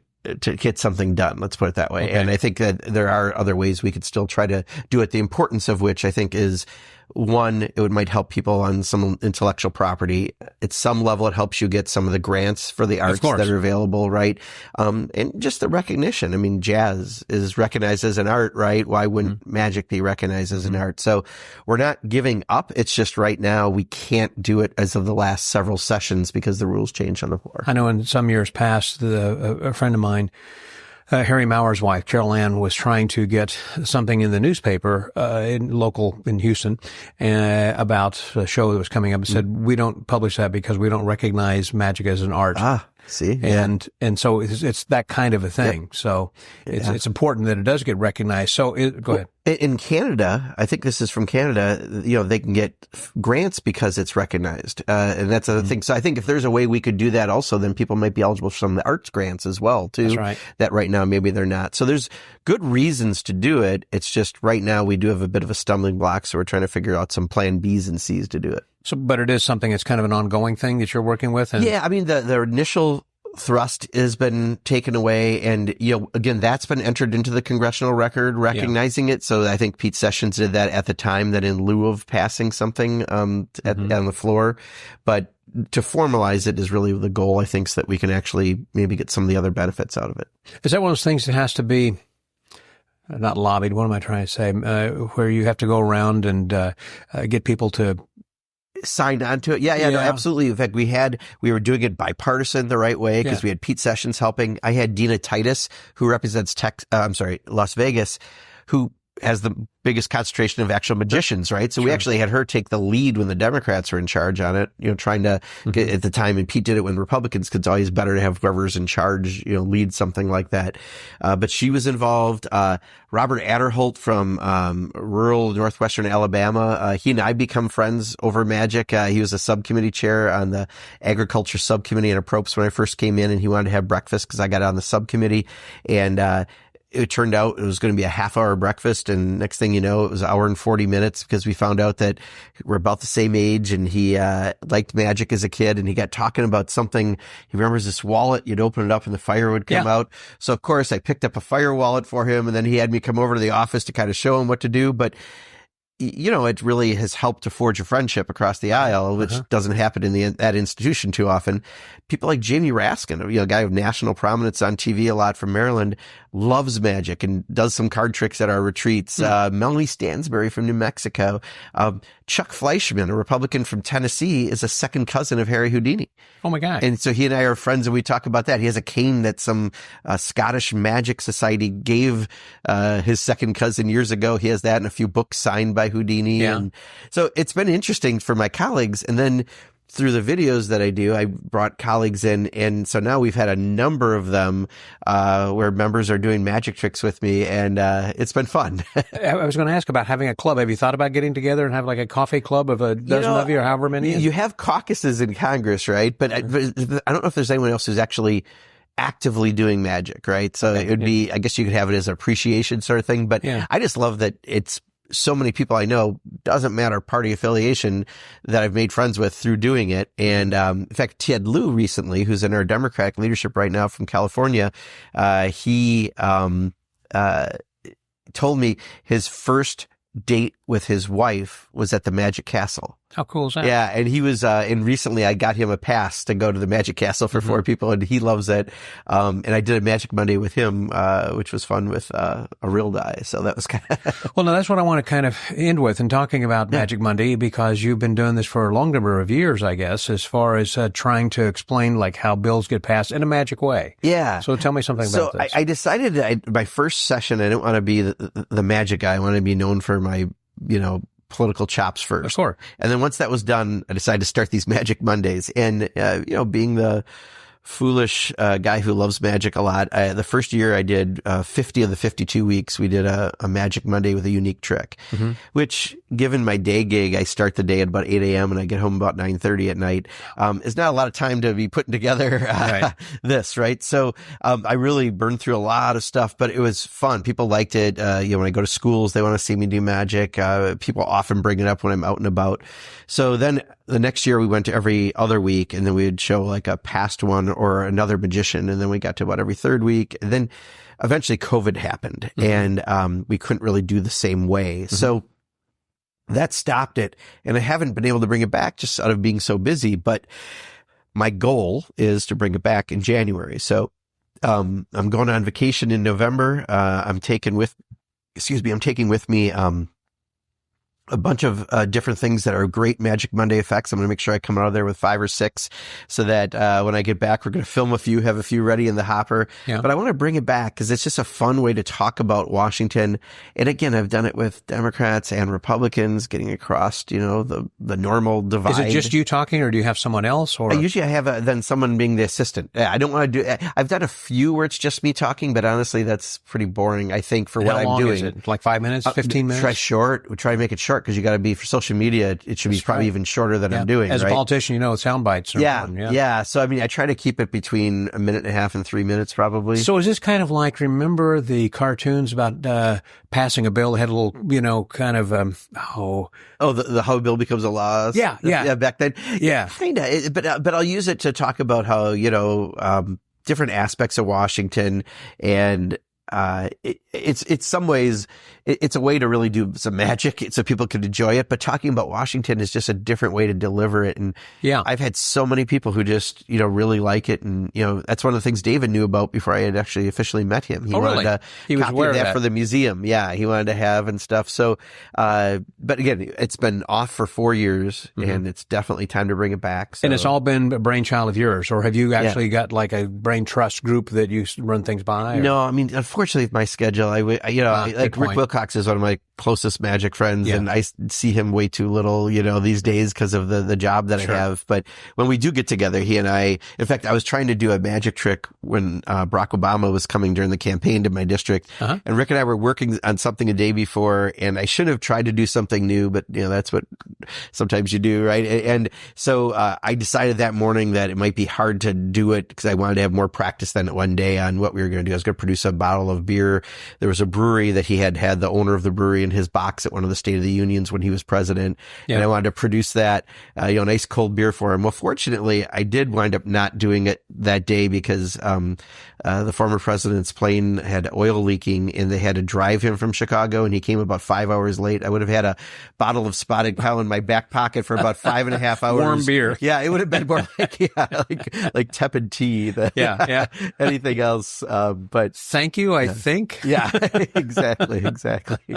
Speaker 3: get something done. Let's put it that way. Okay. And I think that there are other ways we could still try to do it. The importance of which I think is one, it might help people on some intellectual property. At some level, it helps you get some of the grants for the arts that are available, right? And just the recognition. I mean, jazz is recognized as an art, right? Why wouldn't magic be recognized as an art? So we're not giving up. It's just right now we can't do it as of the last several sessions because the rules changed on the floor.
Speaker 2: I know in some years past, a friend of mine, Harry Mauer's wife, Carol Ann, was trying to get something in the newspaper, in Houston, about a show that was coming up and said, we don't publish that because we don't recognize magic as an art.
Speaker 3: See?
Speaker 2: And so it's that kind of a thing. Yeah. So it's important that it does get recognized. So go ahead.
Speaker 3: In Canada, I think this is from Canada, they can get grants because it's recognized. And that's the thing. So I think if there's a way we could do that also, then people might be eligible for some of the arts grants as well, too.
Speaker 2: That's right.
Speaker 3: That right now, maybe they're not. So there's good reasons to do it. It's just right now we do have a bit of a stumbling block. So we're trying to figure out some plan B's and C's to do it.
Speaker 2: So, but it is something that's kind of an ongoing thing that you're working with?
Speaker 3: Yeah. I mean, the initial thrust has been taken away. And, again, that's been entered into the congressional record, recognizing it. So I think Pete Sessions did that at the time, that in lieu of passing something, on the floor. But to formalize it is really the goal, I think, so that we can actually maybe get some of the other benefits out of it.
Speaker 2: Is that one of those things that has to be not lobbied? What am I trying to say? Where you have to go around and, get people to
Speaker 3: signed on to it. Yeah, no, absolutely. In fact, we were doing it bipartisan the right way because we had Pete Sessions helping. I had Dina Titus, who represents Las Vegas, who has the biggest concentration of actual magicians, right? So we actually had her take the lead when the Democrats were in charge on it, trying to get at the time, and Pete did it when Republicans, because it's always better to have whoever's in charge, lead something like that. But she was involved. Robert Adderholt from rural northwestern Alabama, he and I become friends over magic. He was a subcommittee chair on the agriculture subcommittee in Apropos when I first came in, and he wanted to have breakfast because I got on the subcommittee. And it turned out it was going to be a half-hour breakfast, and next thing you know, it was an hour and 40 minutes because we found out that we're about the same age, and he liked magic as a kid, and he got talking about something. He remembers this wallet. You'd open it up and the fire would come out. So, of course, I picked up a fire wallet for him, and then he had me come over to the office to kind of show him what to do. But it really has helped to forge a friendship across the aisle, which doesn't happen in that institution too often. People like Jamie Raskin, a guy of national prominence on TV a lot from Maryland, loves magic and does some card tricks at our retreats. Melanie Stansbury from New Mexico. Chuck Fleischman, a Republican from Tennessee, is a second cousin of Harry Houdini.
Speaker 2: Oh my God.
Speaker 3: And so he and I are friends, and we talk about that. He has a cane that some Scottish Magic Society gave his second cousin years ago. He has that and a few books signed by Houdini.
Speaker 2: Yeah.
Speaker 3: And so it's been interesting for my colleagues. And then through the videos that I do, I brought colleagues in. And so now we've had a number of them where members are doing magic tricks with me, and it's been fun.
Speaker 2: I was going to ask about having a club. Have you thought about getting together and have like a coffee club of a dozen of you, or however many?
Speaker 3: You have caucuses in Congress, right? But I don't know if there's anyone else who's actually actively doing magic, right? So it would be, I guess you could have it as an appreciation sort of thing. But I just love that it's so many people I know, doesn't matter party affiliation, that I've made friends with through doing it. And in fact, Ted Lieu recently, who's in our Democratic leadership right now from California, he told me his first date with his wife was at the Magic Castle.
Speaker 2: How cool is that?
Speaker 3: Yeah, and he was, and recently I got him a pass to go to the Magic Castle for 4 people, and he loves it. And I did a Magic Monday with him, which was fun with a real die. So that was kind of...
Speaker 2: Well, now that's what I want to kind of end with in talking about Magic Monday, because you've been doing this for a long number of years, I guess, as far as trying to explain like how bills get passed in a magic way.
Speaker 3: Yeah.
Speaker 2: So tell me something about this.
Speaker 3: So I decided my first session, I didn't want to be the magic guy. I wanted to be known for my, political chops first.
Speaker 2: Of course.
Speaker 3: And then once that was done, I decided to start these Magic Mondays. And, being the foolish guy who loves magic a lot, the first year I did 50 of the 52 weeks, we did a Magic Monday with a unique trick, which, given my day gig, I start the day at about 8 a.m. and I get home about 9:30 at night. Is not a lot of time to be putting together this, right? So I really burned through a lot of stuff, but it was fun. People liked it. When I go to schools, they want to see me do magic. People often bring it up when I'm out and about. So then the next year we went to every other week, and then we would show like a past one or another magician. And then we got to about every third week. And then eventually COVID happened, and we couldn't really do the same way. So that stopped it. And I haven't been able to bring it back just out of being so busy. But my goal is to bring it back in January. So I'm going on vacation in November. I'm taking with me a bunch of different things that are great Magic Monday effects. I'm going to make sure I come out of there with 5 or 6 so that when I get back, we're going to film have a few ready in the hopper. Yeah. But I want to bring it back because it's just a fun way to talk about Washington. And again, I've done it with Democrats and Republicans, getting across, the normal divide.
Speaker 2: Is it just you talking, or do you have someone else? Or
Speaker 3: usually I have then someone being the assistant. I don't want to do. I've done a few where it's just me talking, but honestly, that's pretty boring. I think for what I'm doing. How long is it?
Speaker 2: Like 5 minutes, 15 minutes?
Speaker 3: Try to make it short. Because you got to be, for social media, it should be probably even shorter than I'm doing.
Speaker 2: As a politician, sound bites are fun.
Speaker 3: Yeah. So, I try to keep it between a minute and a half and 3 minutes probably.
Speaker 2: So is this kind of like, remember the cartoons about passing a bill that had a little, kind of,
Speaker 3: the how a bill becomes a law?
Speaker 2: Yeah.
Speaker 3: Back then.
Speaker 2: Yeah.
Speaker 3: Kinda. But I'll use it to talk about how, different aspects of Washington, and it's some ways it's a way to really do some magic so people can enjoy it. But talking about Washington is just a different way to deliver it. And I've had so many people who just, really like it. And, that's one of the things David knew about before I had actually officially met him. He wanted to copy that for the museum. Yeah. He wanted to have and stuff. So, but again, it's been off for 4 years and it's definitely time to bring it back. So.
Speaker 2: And it's all been a brainchild of yours, or have you actually got like a brain trust group that you run things by? Or?
Speaker 3: No, unfortunately, my schedule, Rick Wilcox is one of my closest magic friends, and I see him way too little, these days because of the job that I have. But when we do get together, he and I, in fact, I was trying to do a magic trick when Barack Obama was coming during the campaign to my district, and Rick and I were working on something a day before, and I should have tried to do something new, but that's what sometimes you do, right? And so I decided that morning that it might be hard to do it because I wanted to have more practice than one day on what we were going to do. I was going to produce a bottle of beer. There was a brewery that he had the owner of the brewery in his box at one of the State of the Unions when he was president. And I wanted to produce that, nice cold beer for him. Well, fortunately, I did wind up not doing it that day because, the former president's plane had oil leaking and they had to drive him from Chicago, and he came about 5 hours late. I would have had a bottle of Spotted Cow in my back pocket for about 5.5 hours.
Speaker 2: Warm beer.
Speaker 3: Yeah. It would have been more like tepid tea than anything else. But
Speaker 2: thank you, I think.
Speaker 3: Yeah, exactly.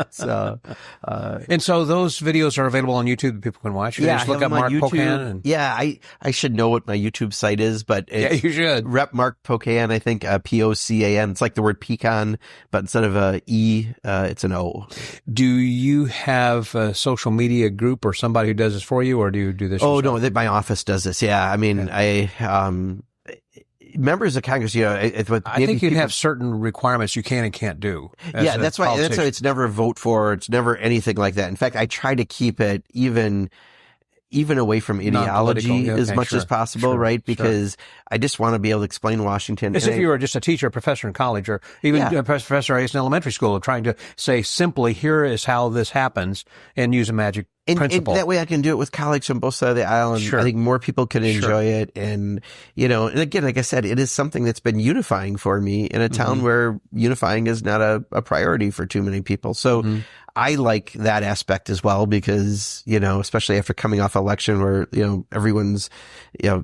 Speaker 3: So,
Speaker 2: and so those videos are available on YouTube that people can watch. You just look up Mark Pocan.
Speaker 3: I should know what my YouTube site is, but
Speaker 2: you should.
Speaker 3: Rep Mark Pocan, I think, Pocan. It's like the word pecan, but instead of a E, it's an O.
Speaker 2: Do you have a social media group or somebody who does this for you, or do you do this yourself?
Speaker 3: No, my office does this. Yeah. Members of Congress, I
Speaker 2: think you'd have certain requirements you can and can't do.
Speaker 3: That's why it's never a vote for. It's never anything like that. In fact, I try to keep it even away from ideology as much as possible, right? Because I just want to be able to explain Washington.
Speaker 2: As if you were just a teacher, a professor in college, or even a professor in elementary school, of trying to say simply, here is how this happens, and use a magic principle.
Speaker 3: And that way I can do it with colleagues from both sides of the aisle, and I think more people can enjoy it. And, and again, like I said, it is something that's been unifying for me in a town where unifying is not a priority for too many people. So I like that aspect as well because, especially after coming off election where, everyone's,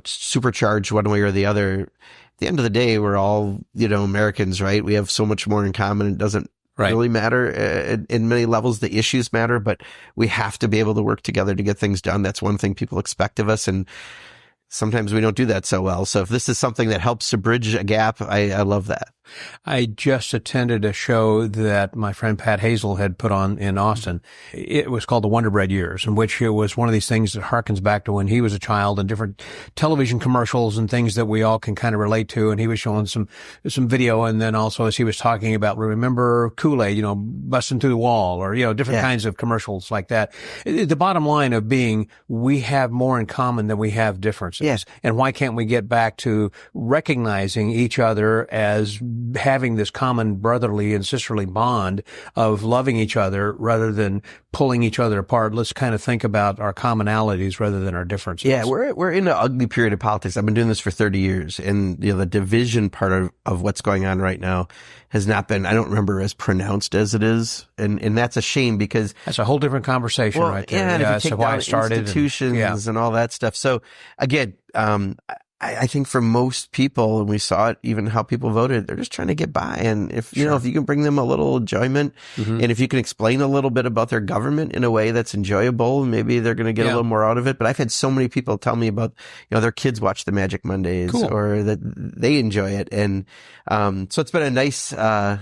Speaker 3: supercharged one way or the other. At the end of the day, we're all, Americans, right? We have so much more in common. It doesn't really matter in many levels. The issues matter, but we have to be able to work together to get things done. That's one thing people expect of us. And sometimes we don't do that so well. So if this is something that helps to bridge a gap, I love that.
Speaker 2: I just attended a show that my friend Pat Hazel had put on in Austin. It was called The Wonder Bread Years, in which it was one of these things that harkens back to when he was a child and different television commercials and things that we all can kind of relate to. And he was showing some video. And then also as he was talking about, remember Kool-Aid, busting through the wall, or, different kinds of commercials like that. The bottom line of being, we have more in common than we have differences. differences.
Speaker 3: Yeah.
Speaker 2: And why can't we get back to recognizing each other as having this common brotherly and sisterly bond of loving each other rather than pulling each other apart? Let's kind of think about our commonalities rather than our differences.
Speaker 3: Yeah, we're in an ugly period of politics. I've been doing this for 30 years, and the division part of what's going on right now has not been, I don't remember, as pronounced as it is, and that's a shame because
Speaker 2: that's a whole different conversation right there.
Speaker 3: Yeah, and if you
Speaker 2: that's
Speaker 3: take
Speaker 2: why
Speaker 3: down
Speaker 2: I started
Speaker 3: institutions and all that stuff. So again, I think for most people, and we saw it even how people voted, they're just trying to get by. And if, if you can bring them a little enjoyment and if you can explain a little bit about their government in a way that's enjoyable, maybe they're going to get a little more out of it. But I've had so many people tell me about, their kids watch the Magic Mondays or that they enjoy it. And, so it's been a nice, a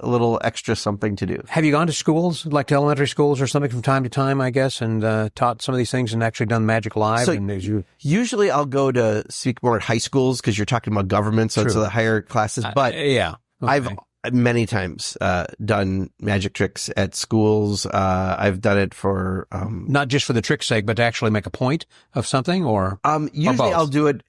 Speaker 3: little extra something to do.
Speaker 2: Have you gone to schools, like to elementary schools or something from time to time, I guess, and, taught some of these things and actually done Magic Live?
Speaker 3: So usually I'll go to speak more at high schools because you're talking about government, so it's the higher classes. But I've many times done magic tricks at schools. I've done it for
Speaker 2: not just for the trick's sake, but to actually make a point of something, or
Speaker 3: usually I'll do it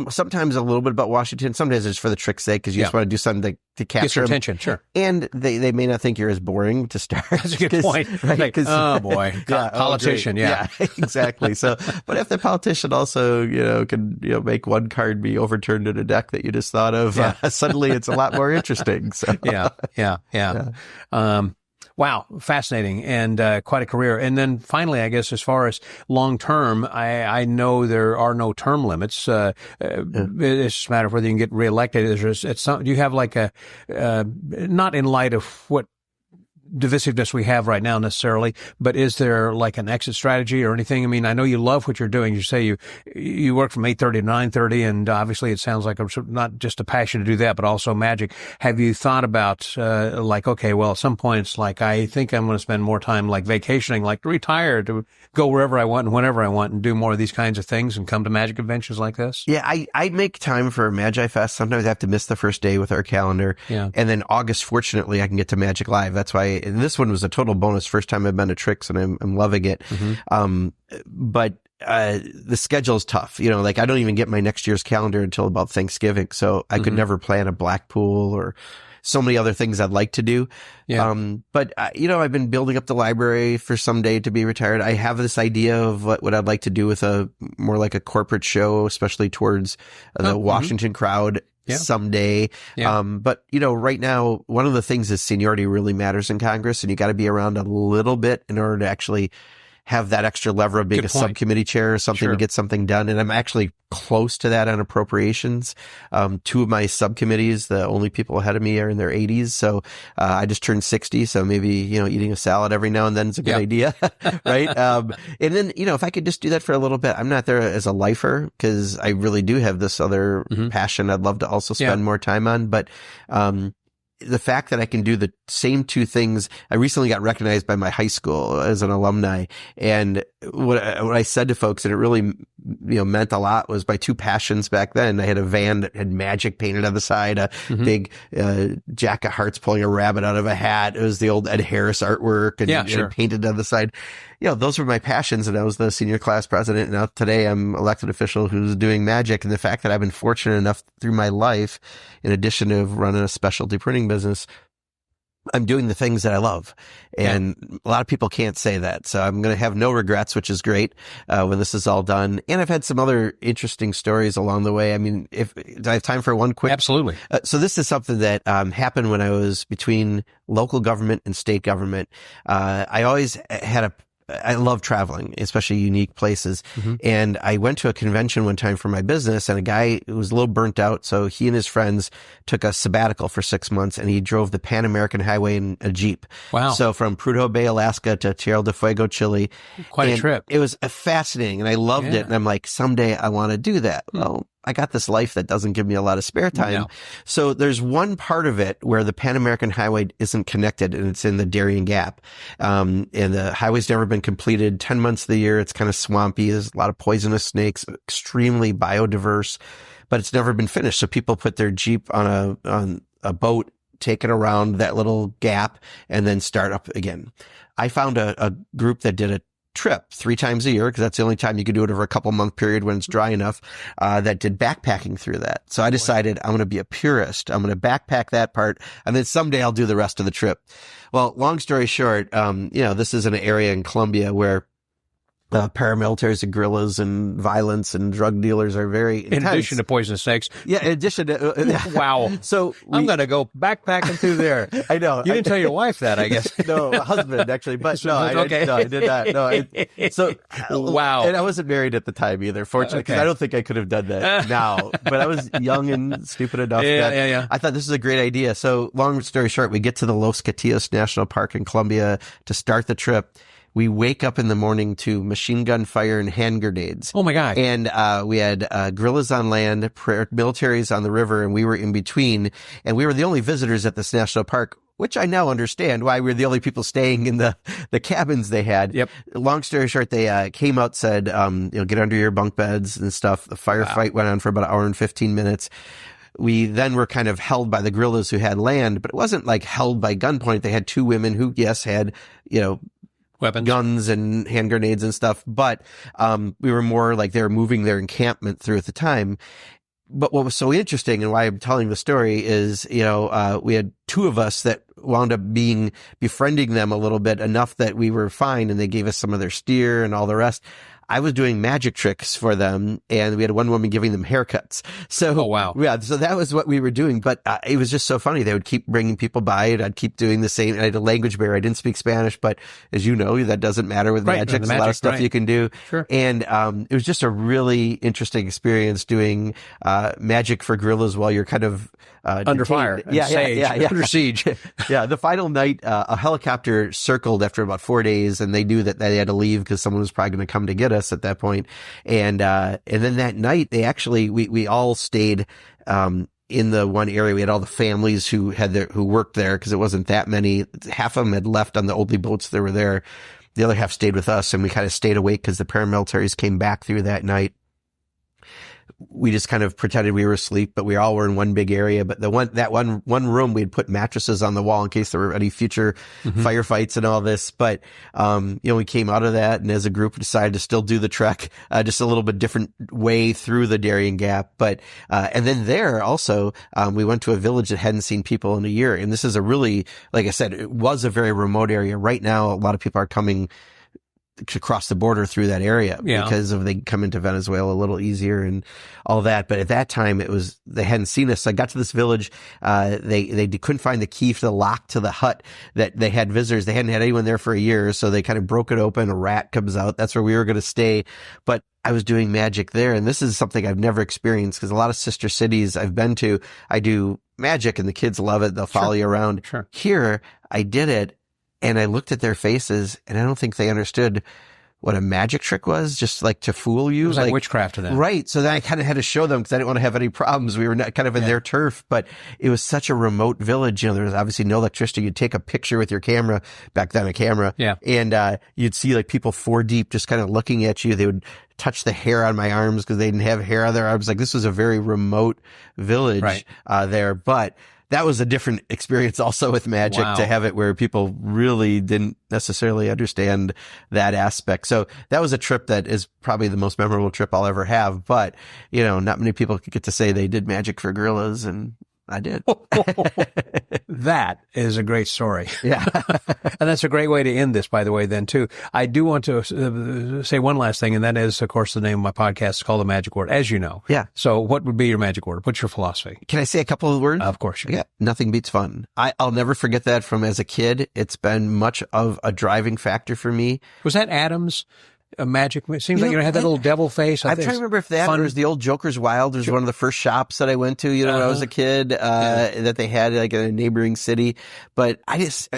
Speaker 3: sometimes a little bit about Washington. Sometimes it's for the trick's sake because you just want to do something to capture
Speaker 2: get your attention. Sure,
Speaker 3: and they may not think you're as boring to start.
Speaker 2: That's a good point. Right? Like, oh boy, politician. Yeah,
Speaker 3: exactly. So, but if the politician also can make one card be overturned in a deck that you just thought of, suddenly it's a lot more interesting. So.
Speaker 2: Yeah. Wow, fascinating, and quite a career. And then finally, I guess, as far as long term, I know there are no term limits. It's just a matter of whether you can get reelected. Do you have like a not in light of what divisiveness we have right now necessarily, but is there like an exit strategy or anything? I mean, I know you love what you're doing. You say you work from 8:30 to 9:30, and obviously it sounds like not just a passion to do that, but also magic. Have you thought about okay, well, at some points, like I think I'm going to spend more time like vacationing, like to retire, to go wherever I want and whenever I want and do more of these kinds of things and come to magic conventions like this?
Speaker 3: Yeah, I make time for Magi Fest. Sometimes I have to miss the first day with our calendar. Yeah. And then August, fortunately, I can get to Magic Live. That's why. And this one was a total bonus. First time I've been to Tricks, and I'm loving it. But the schedule is tough. I don't even get my next year's calendar until about Thanksgiving. So I could never plan a Blackpool or so many other things I'd like to do. Yeah. But I've been building up the library for someday to be retired. I have this idea of what I'd like to do with more like a corporate show, especially towards the Washington crowd. Someday. Yeah. But right now, one of the things is seniority really matters in Congress, and you got to be around a little bit in order to actually have that extra lever of being a subcommittee chair or something to get something done. And I'm actually close to that on appropriations. Two of my subcommittees, the only people ahead of me are in their 80s. So, I just turned 60. So maybe, eating a salad every now and then is a good idea. Right. And then, if I could just do that for a little bit, I'm not there as a lifer because I really do have this other passion I'd love to also spend more time on. But, the fact that I can do the same two things, I recently got recognized by my high school as an alumni. And what I said to folks, and it really, meant a lot, was my two passions back then. I had a van that had magic painted on the side, a big, Jack of Hearts pulling a rabbit out of a hat. It was the old Ed Harris artwork and painted on the side. Those were my passions, and I was the senior class president. And now today I'm elected official who's doing magic. And the fact that I've been fortunate enough through my life, in addition to running a specialty printing business, I'm doing the things that I love. And a lot of people can't say that. So I'm going to have no regrets, which is great, when this is all done. And I've had some other interesting stories along the way. I mean, do I have time for one quick?
Speaker 2: Absolutely.
Speaker 3: So this is something that, happened when I was between local government and state government. I always had I love traveling, especially unique places. And I went to a convention one time for my business, and a guy who was a little burnt out. So he and his friends took a sabbatical for 6 months, and he drove the Pan American Highway in a Jeep. Wow. So from Prudhoe Bay, Alaska to Tierra del Fuego, Chile.
Speaker 2: Quite a trip.
Speaker 3: It was fascinating, and I loved it. And I'm like, someday I want to do that. Well, I got this life that doesn't give me a lot of spare time. No. So there's one part of it where the Pan American Highway isn't connected, and it's in the Darien Gap. And the highway's never been completed. 10 months of the year, it's kind of swampy. There's a lot of poisonous snakes, extremely biodiverse, but it's never been finished. So people put their Jeep on a boat, take it around that little gap, and then start up again. I found a group that did a trip 3 times a year, because that's the only time you could do it over a couple month period when it's dry enough, that did backpacking through that. So I decided I'm going to be a purist. I'm going to backpack that part, and then someday I'll do the rest of the trip. Well, long story short, this is an area in Colombia where paramilitaries and guerrillas and violence and drug dealers are very intense.
Speaker 2: In addition to poisonous snakes.
Speaker 3: Yeah, in addition to...
Speaker 2: Wow.
Speaker 3: So
Speaker 2: I'm going to go backpacking through there.
Speaker 3: I know.
Speaker 2: You didn't tell your wife that, I guess.
Speaker 3: No, husband, actually. But no,
Speaker 2: okay.
Speaker 3: I did not. No,
Speaker 2: wow.
Speaker 3: And I wasn't married at the time either, fortunately, because I don't think I could have done that now. But I was young and stupid enough that I thought this is a great idea. So long story short, we get to the Los Catios National Park in Colombia to start the trip. We wake up in the morning to machine gun fire and hand grenades.
Speaker 2: Oh, my God.
Speaker 3: And we had guerrillas on land, militaries on the river, and we were in between. And we were the only visitors at this national park, which I now understand why we were the only people staying in the cabins they had.
Speaker 2: Yep.
Speaker 3: Long story short, they came out, said, get under your bunk beds and stuff. The firefight went on for about an hour and 15 minutes. We then were kind of held by the guerrillas who had land, but it wasn't like held by gunpoint. They had 2 women who, yes, had,
Speaker 2: weapons,
Speaker 3: guns and hand grenades and stuff. But, we were more like they were moving their encampment through at the time. But what was so interesting and why I'm telling the story is, we had 2 of us that wound up befriending them a little bit enough that we were fine, and they gave us some of their steer and all the rest. I was doing magic tricks for them, and we had one woman giving them haircuts. So,
Speaker 2: oh, wow.
Speaker 3: Yeah, so that was what we were doing. But it was just so funny. They would keep bringing people by, and I'd keep doing the same. And I had a language barrier. I didn't speak Spanish, but as you know, that doesn't matter with magic. There's a lot of stuff you can do.
Speaker 2: Sure.
Speaker 3: And it was just a really interesting experience doing magic for guerrillas while you're kind of
Speaker 2: under fire, under siege.
Speaker 3: Yeah, the final night, a helicopter circled after about 4 days, and they knew that they had to leave because someone was probably going to come to get us at that point. And then that night, they actually, we all stayed in the one area. We had all the families who worked there, because it wasn't that many. Half of them had left on the only boats that were there. The other half stayed with us, and we kind of stayed awake because the paramilitaries came back through that night. We just kind of pretended we were asleep, but we all were in one big area. But that one room, we'd put mattresses on the wall in case there were any future firefights and all this. But, we came out of that, and as a group decided to still do the trek, just a little bit different way through the Darien Gap. But, and then there also, we went to a village that hadn't seen people in a year. And this is a really, like I said, it was a very remote area. Right now, a lot of people are coming to cross the border through that area because they come into Venezuela a little easier and all that. But at that time, they hadn't seen us. So I got to this village. They couldn't find the key for the lock to the hut that they had visitors. They hadn't had anyone there for a year. So they kind of broke it open. A rat comes out. That's where we were going to stay. But I was doing magic there. And this is something I've never experienced, because a lot of sister cities I've been to, I do magic and the kids love it. They'll follow you around.
Speaker 2: Sure.
Speaker 3: Here, I did it. And I looked at their faces, and I don't think they understood what a magic trick was, just like to fool you.
Speaker 2: It was like witchcraft to them.
Speaker 3: Right. So then I kind of had to show them, because I didn't want to have any problems. We were not kind of in their turf, but it was such a remote village. There was obviously no electricity. You'd take a picture with your camera, back then a camera.
Speaker 2: Yeah.
Speaker 3: And you'd see like people 4 deep just kind of looking at you. They would touch the hair on my arms because they didn't have hair on their arms. Like, this was a very remote village there. But that was a different experience also with magic, to have it where people really didn't necessarily understand that aspect. So that was a trip that is probably the most memorable trip I'll ever have. But, not many people get to say they did magic for guerrillas, and I did.
Speaker 2: That is a great story.
Speaker 3: Yeah.
Speaker 2: And that's a great way to end this, by the way, then, too. I do want to say one last thing, and that is, of course, the name of my podcast is called The Magic Word, as you know.
Speaker 3: Yeah.
Speaker 2: So what would be your magic word? What's your philosophy?
Speaker 3: Can I say a couple of words?
Speaker 2: Of course.
Speaker 3: Yeah. Nothing beats fun. I'll never forget that from as a kid. It's been much of a driving factor for me.
Speaker 2: Was that Adam's magic? It seems like you had that little devil face.
Speaker 3: I'm trying to remember if that was the old Joker's Wild. There's one of the first shops that I went to, when I was a kid, that they had like in a neighboring city. But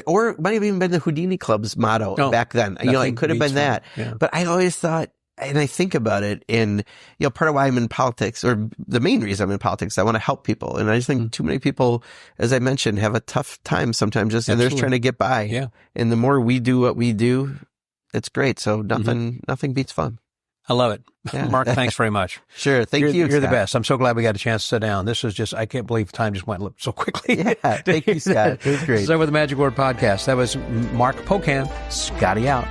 Speaker 3: or it might have even been the Houdini Club's motto back then. It could have been that. Yeah. But I always thought, and I think about it, and part of why I'm in politics, or the main reason I'm in politics, I want to help people. And I just think too many people, as I mentioned, have a tough time sometimes and they're just trying to get by.
Speaker 2: Yeah.
Speaker 3: And the more we do what we do, it's great. So nothing beats fun.
Speaker 2: I love it. Yeah. Mark, thanks very much.
Speaker 3: Sure. Thank you.
Speaker 2: You're the best. I'm so glad we got a chance to sit down. This was just, I can't believe time just went so quickly.
Speaker 3: Yeah. Thank you, Scott. It was great.
Speaker 2: So with the Magic Word Podcast, that was Mark Pocan. Scotty out.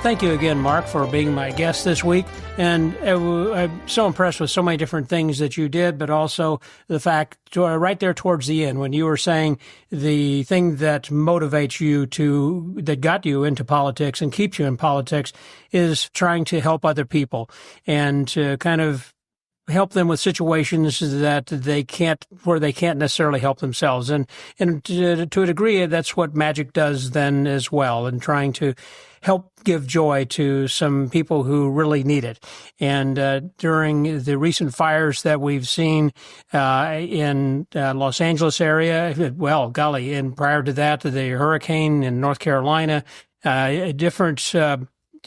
Speaker 2: Thank you again, Mark, for being my guest this week. And I'm so impressed with so many different things that you did, but also the fact right there towards the end when you were saying the thing that motivates you that got you into politics and keeps you in politics is trying to help other people and to kind of help them with situations that where they can't necessarily help themselves. And to a degree, that's what magic does then as well, and trying to help give joy to some people who really need it. And during the recent fires that we've seen in Los Angeles area, well, golly, and prior to that, the hurricane in North Carolina, different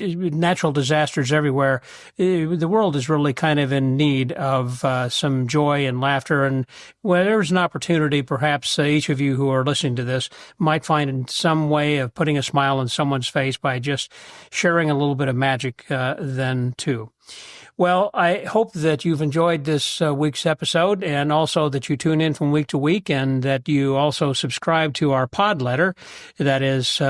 Speaker 2: natural disasters everywhere. The world is really kind of in need of some joy and laughter. And when there's an opportunity, perhaps each of you who are listening to this might find some way of putting a smile on someone's face by just sharing a little bit of magic then too. Well, I hope that you've enjoyed this week's episode, and also that you tune in from week to week, and that you also subscribe to our pod letter. That is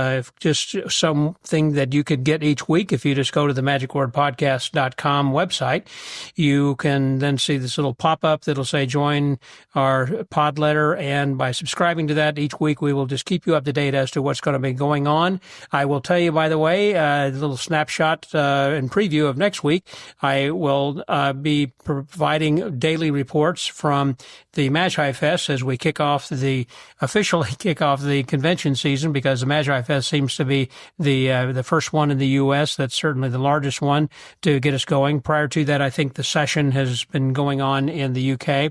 Speaker 2: just something that you could get each week. If you just go to the magicwordpodcast.com website, you can then see this little pop-up that'll say join our pod letter, and by subscribing to that each week, we will just keep you up to date as to what's going to be going on. I will tell you, by the way, a little snapshot and preview of next week. I will be providing daily reports from the Magi Fest as we officially kick off the convention season, because the Magi Fest seems to be the first one in the U.S. That's certainly the largest one to get us going. Prior to that, I think the session has been going on in the U.K.,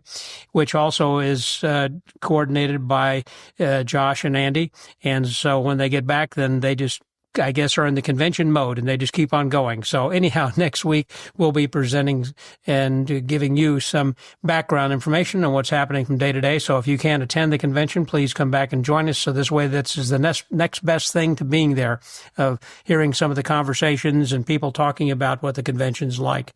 Speaker 2: which also is coordinated by Josh and Andy. And so when they get back, then they just, I guess, are in the convention mode, and they just keep on going. So anyhow, next week we'll be presenting and giving you some background information on what's happening from day to day. So if you can't attend the convention, please come back and join us. So this way, this is the next best thing to being there, of hearing some of the conversations and people talking about what the convention's like.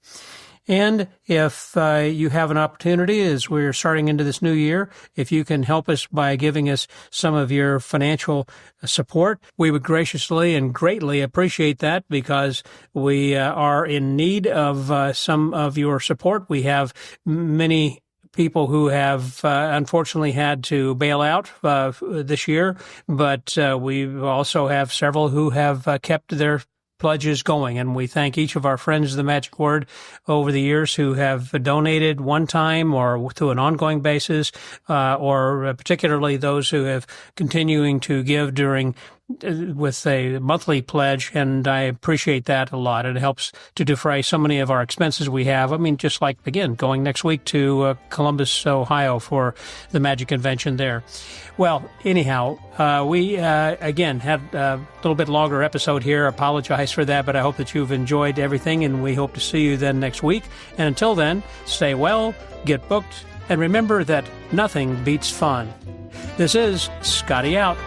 Speaker 2: And if you have an opportunity as we're starting into this new year, if you can help us by giving us some of your financial support, we would graciously and greatly appreciate that, because we are in need of some of your support. We have many people who have unfortunately had to bail out this year, but we also have several who have kept their pledges going, and we thank each of our friends of the Magic Word over the years who have donated one time or to an ongoing basis, or particularly those who have continuing to give with a monthly pledge, and I appreciate that a lot. It helps to defray so many of our expenses we have. I mean, just like, again, going next week to Columbus, Ohio for the Magic Convention there. Well, anyhow, we, again, had a little bit longer episode here. Apologize for that, but I hope that you've enjoyed everything, and we hope to see you then next week. And until then, stay well, get booked, and remember that nothing beats fun. This is Scotty out.